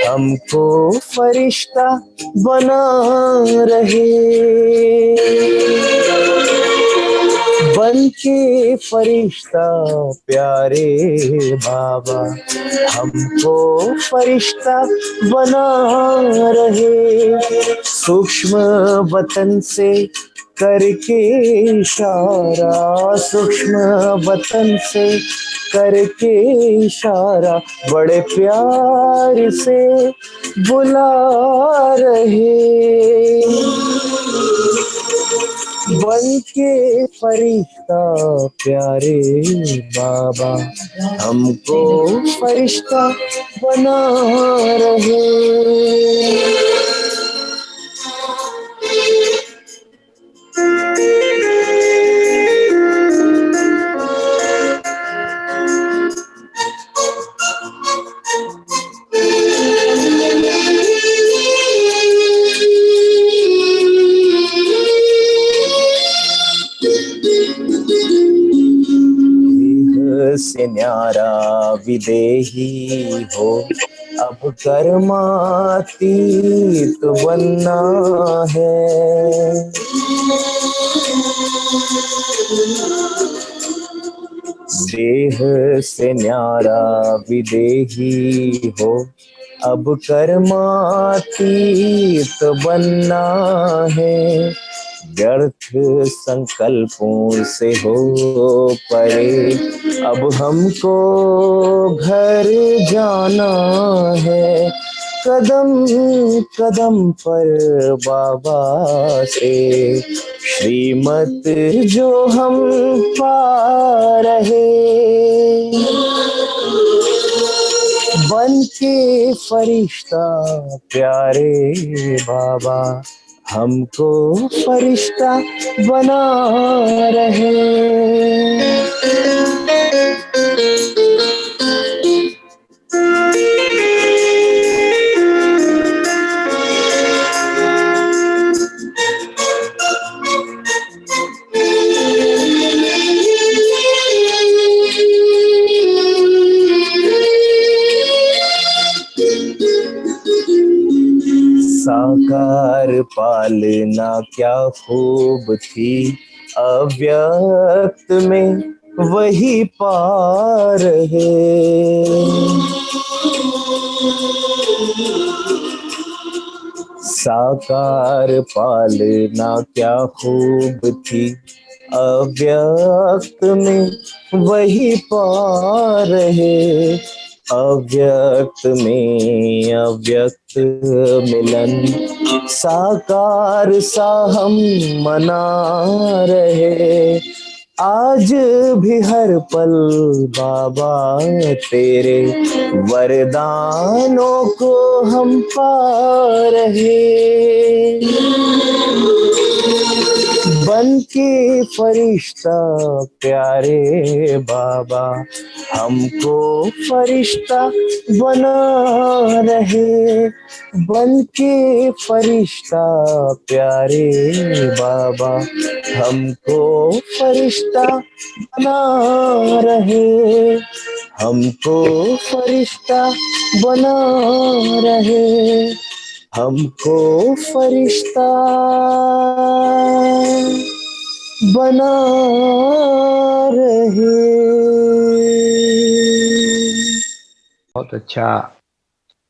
हमको फरिश्ता बना रहे, बन के फरिश्ता प्यारे बाबा हमको फरिश्ता बना रहे। सूक्ष्म वतन से करके इशारा, सूक्ष्म वतन से करके इशारा, बड़े प्यार से बुला रहे। बन के फरिश्ता प्यारे बाबा हमको फरिश्ता बना रहे। से न्यारा विदेही हो, अब कर्मातीत बनना है। देह से न्यारा विदेही हो, अब कर्मातीत बनना है। व्यर्थ संकल्पों से हो परे, अब हमको घर जाना है। कदम कदम पर बाबा से श्रीमत जो हम पा रहे, बन के फरिश्ता प्यारे बाबा हमको फरिश्ता बना रहे। साकार पालना क्या खूब थी, अव्यक्त में वही पा रहे। साकार पालना क्या खूब थी, अव्यक्त में वही पा रहे। अव्यक्त में अव्यक्त मिलन साकार सा हम मना रहे। आज भी हर पल बाबा तेरे वरदानों को हम पा रहे, बन के फरिश्ता प्यारे बाबा हमको फरिश्ता बना रहे, बन के फरिश्ता प्यारे बाबा हमको फरिश्ता बना रहे, हमको फरिश्ता बना रहे, हमको फरिश्ता बना रहे। बहुत अच्छा,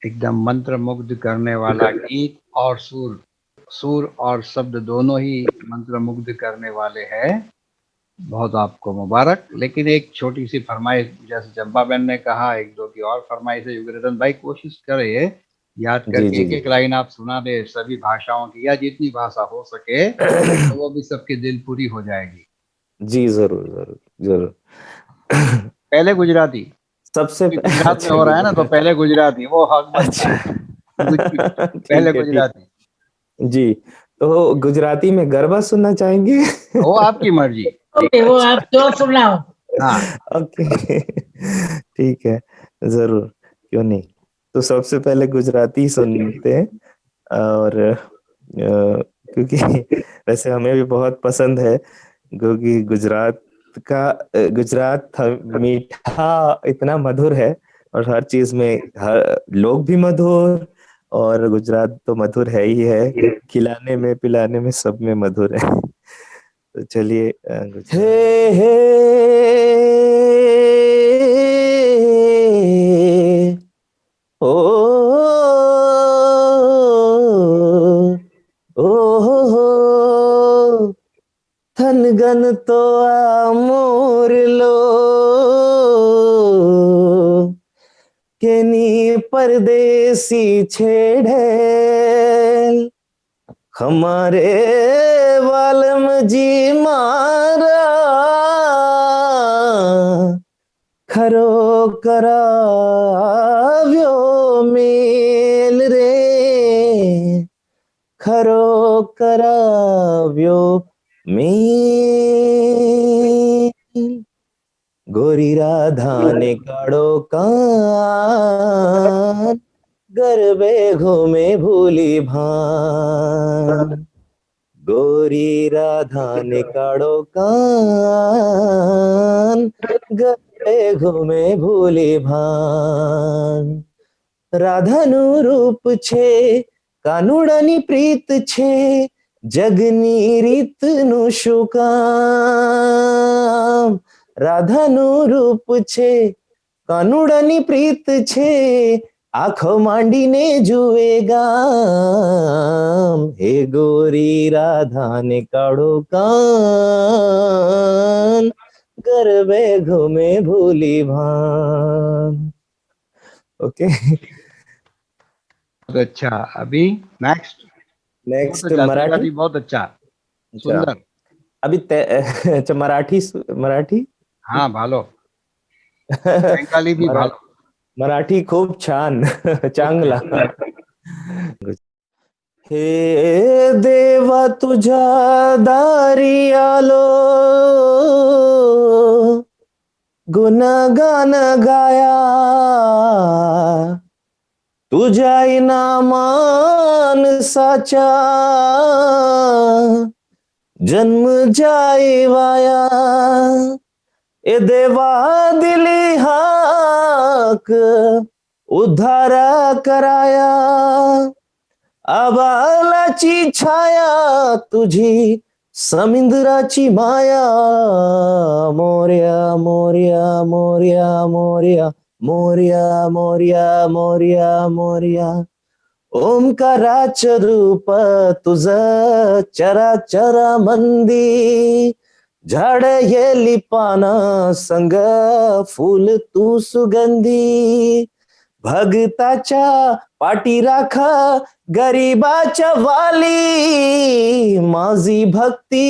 एकदम मंत्र मुग्ध करने वाला गीत, और सुर और शब्द दोनों ही मंत्र मुग्ध करने वाले हैं। बहुत आपको मुबारक। लेकिन एक छोटी सी फरमाइश, जैसे चंपा बहन ने कहा, एक दो की और फरमाइश है। युगरतन भाई कोशिश करें याद जी करके जी एक जी एक लाइन आप सुना दे सभी भाषाओं की, या जितनी भाषा हो सके, तो वो भी सबके दिल पूरी हो जाएगी। जी जरूर जरूर जरूर। पहले गुजराती, सबसे गुजरात में अच्छा हो रहा है ना, तो पहले गुजराती, वो हक बनता अच्छा है। पहले ठीक है ठीक गुजराती। जी। तो गुजराती में गरबा सुनना चाहेंगे? वो आपकी मर्जी। ओके, वो आप जो सुनाओ। हाँ, ओके ठीक है, जरूर, क्यों नहीं। तो सबसे पहले गुजराती सुनते हैं, और क्योंकि वैसे हमें भी बहुत पसंद है, क्योंकि गुजरात मीठा इतना मधुर है, और हर चीज में हर लोग भी मधुर, और गुजरात तो मधुर है ही है, खिलाने में पिलाने में सब में मधुर है। तो चलिए हे ओ ओ थन गन तो आमोर लो केनी परदेसी छेड़े हमारे वालम जी मारा खरो कराव्यो मेल रे खरो कराव्यो मेल गोरी राधा ने काड़ो कान गरबे घूमे भूली भान गोरी राधा ने काड़ो कान गरबे घूमे भूली भान રાધાનું રૂપ છે કાનુડાની પ્રીત છે જગની રીતનું શું કામ રાધાનું રૂપ છે કાનુડાની પ્રીત છે આંખો માંડીને જુએ ગામ હે ગોરી રાધાને કાળો કાન ગરબે ઘૂમે ભૂલી ભાન ओके बहुत अच्छा। अभी नेक्स्ट। बहुत नेक्स्ट अच्छा, मराठी। गुजराती बहुत अच्छा, अच्छा सुंदर। अभी अच्छा मराठी मराठी हाँ, भालो। बंगाली भी मरा, भालो। मराठी खूप छान चांगला। हे देवा तुझ्या दारी आलो गुणगान गाया तुझ्या इनामान साचा जन्म जाई वाया ए देवा दिली हाक उद्धार कराया आबालाची छाया तुझी समिंद्राची माया मोर्या मोर्या मोर्या मोर्या मोर्या मोर्या मोर्या मोर्या ओंकाराचं रूप तुझ चराचर मंदी झाड येली पाना संग फूल तू सुगंधी भगताच्या पाठी राखा गरीबाच्या वाली माझी भक्ती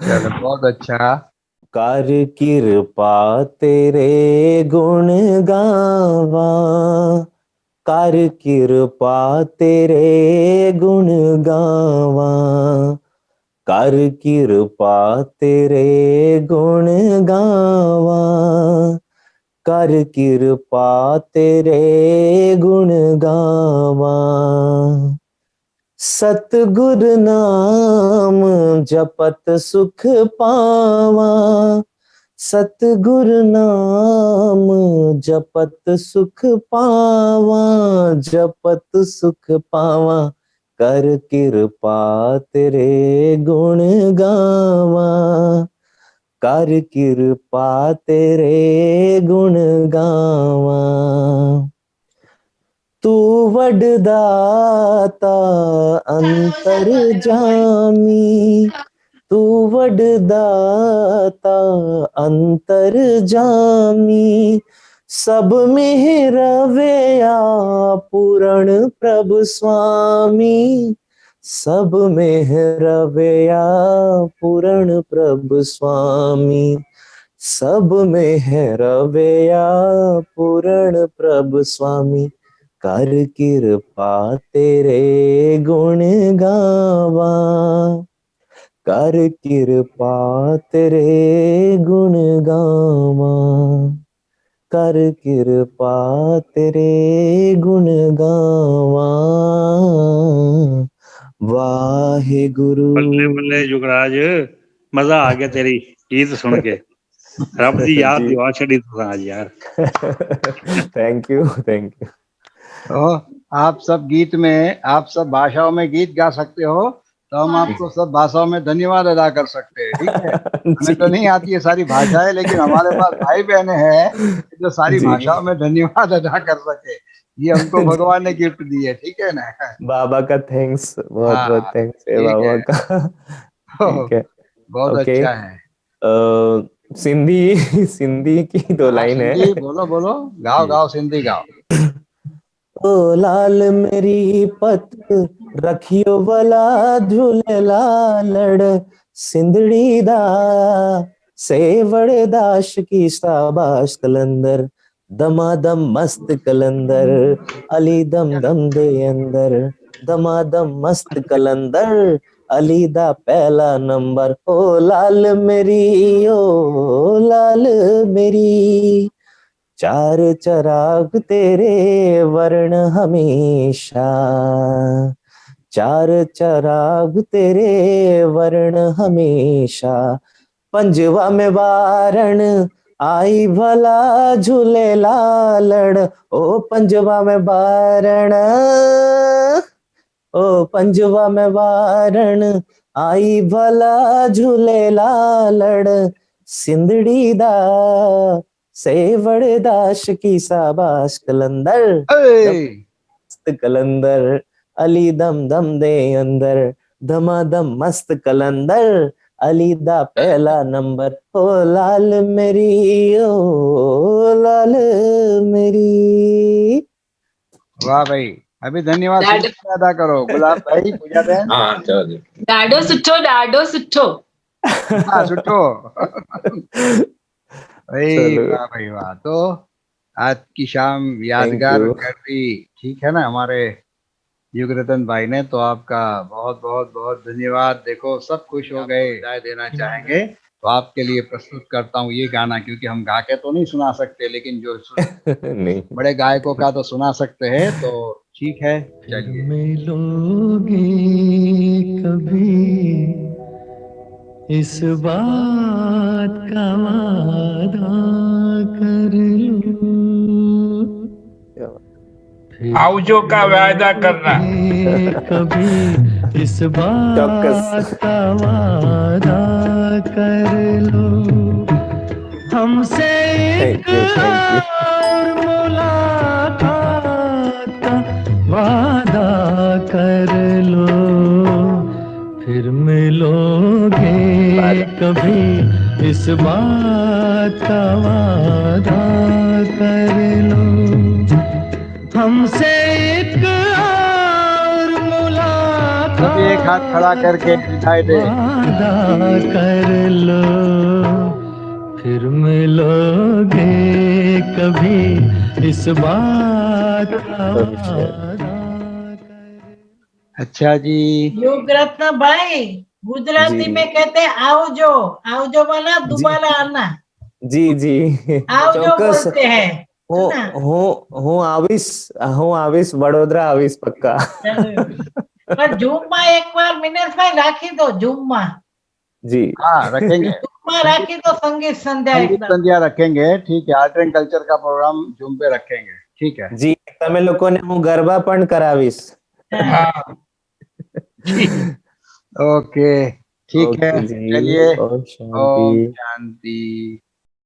चलो बहुत अच्छा। कर कृपा तेरे गुण गावा, कर कृपा तेरे गुण गावा, कर कृपा तेरे गुण गावा, कर कृपा तेरे गुण गावा। सतगुर नाम जपत सुख पावा, सतगुर नाम जपत सुख पावा, जपत सुख पावा, कर कृपा तेरे गुण गावा, कर कृपा तेरे गुण गावा। तू वडदाता अंतर जामी, तू वडदाता अंतर जामी, सब में रवैया पूर्ण प्रभु स्वामी, सब में रवैया पूर्ण प्रभु स्वामी, सब में है रवैया पूर्ण प्रभु स्वामी, कर कृपा तेरे गुण गावा, कर कृपा तेरे गुण गावा, कर कृपा तेरे गुण गावा। वाहे गुरु। बल्ले बल्ले युगराज, मजा आ गया तेरी गीत सुन के। रब दी याद जी। दिवा छड़ी तू आज यार। Thank you, thank you. तो आप सब गीत में, आप सब भाषाओं में गीत गा सकते हो, तो हम आपको सब भाषाओं में धन्यवाद अदा कर सकते हैं, ठीक है। हमें तो नहीं आती है सारी भाषाएं, लेकिन हमारे पास भाई बहने हैं जो सारी जी। भाषाओं में धन्यवाद अदा कर सके। ये हमको भगवान ने गिफ्ट दी है, ठीक है ना। बाबा का थैंक्स, बहुत बहुत हाँ थैंक्स है ठीक बाबा है। का। ठीक है, बहुत ओके। अच्छा है। सिंधी सिंधी की दो हाँ लाइन है। सिंधी बोलो बोलो, गाओ गाओ, सिंधी गाओ। ओ लाल मेरी पत रखियो भला झूलेलालड़, सिंधड़ी दा सेवड़ दाश की शाबाश कलंदर, दमादम मस्त कलंदर, अली दम दम दे अंदर, दमादम मस्त कलंदर, अली दा पहला नंबर। ओ लाल मेरी, ओ लाल मेरी, चार चराग तेरे वर्ण हमेशा, चार चराग तेरे वर्ण हमेशा, पंजवा में वारण आई भला झूलेलालड़, ओ पंजवा में वारण, ओ पंजवा में वारण आई भला झूलेलालड़, सिंधड़ी दा सेवड़ दाश की शाबाश कलंदर, ए, मस्त कलंदर, अली दम दम दे अंदर, धमाधम मस्त कलंदर, अली दा पहला नंबर। ओ लाल मेरी, ओ लाल मेरी। वाह भाई। अभी धन्यवाद सिंधी में अदा करो, गुलाब भाई, पूजा बहन। हाँ चलो। ॾाढो सुठो, ॾाढो सुठो। हाँ सुठो। भाई चलो, वाह भाई वाह। तो आज की शाम थैंक यादगार यू। कर दी, ठीक है ना, हमारे युग रतन भाई ने। तो आपका बहुत बहुत बहुत धन्यवाद। देखो सब खुश हो गए। विदाई देना चाहेंगे तो आपके लिए प्रस्तुत करता हूँ ये गाना, क्योंकि हम गा के तो नहीं सुना सकते, लेकिन जो नहीं, बड़े गायकों का तो सुना सकते हैं। तो ठीक है, चलिए। मिलोगे कभी इस बात का वादा कर लो, फिर आवजो का वायदा करना। मिलोगे कभी इस चौकस। बात का वादा कर लो, हमसे एक थैंक यू, थैंक यू। और मुलाकात का वादा कर लो, फिर मिलोगे कभी इस बात का वादा कर लो, हमसे एक और सभी एक एक हाथ खड़ा करके विदाई दे। वादा कर लो फिर मिलोगे कभी इस बात का वादा कर। अच्छा जी, युग रत्न भाई गुजराती जी। में कहते हैं आवजो। आवजो वाला जी दोबारा आना, जी जी आवजो ચોક્કસ बोलते हैं, है હું ना? હું આવીશ વડોદરા આવીશ પક્કા चलो। पर जूम में एक बार मिनेश भाई राखी दो, जूम में जी हाँ रखेंगे, जूम में राखी दो संगीत संध्या संगीत एकदम। संध्या रखेंगे, ठीक है। आर्ट एंड कल्चर का प्रोग्राम जूम पे रखेंगे, ठीक है। जी તમે લોકોને હું ગરબા પણ કરાવીશ हाँ। हाँ ठीक। ओके, ठीक है, ओके जी चलिए, ओम ओम शांति शांति।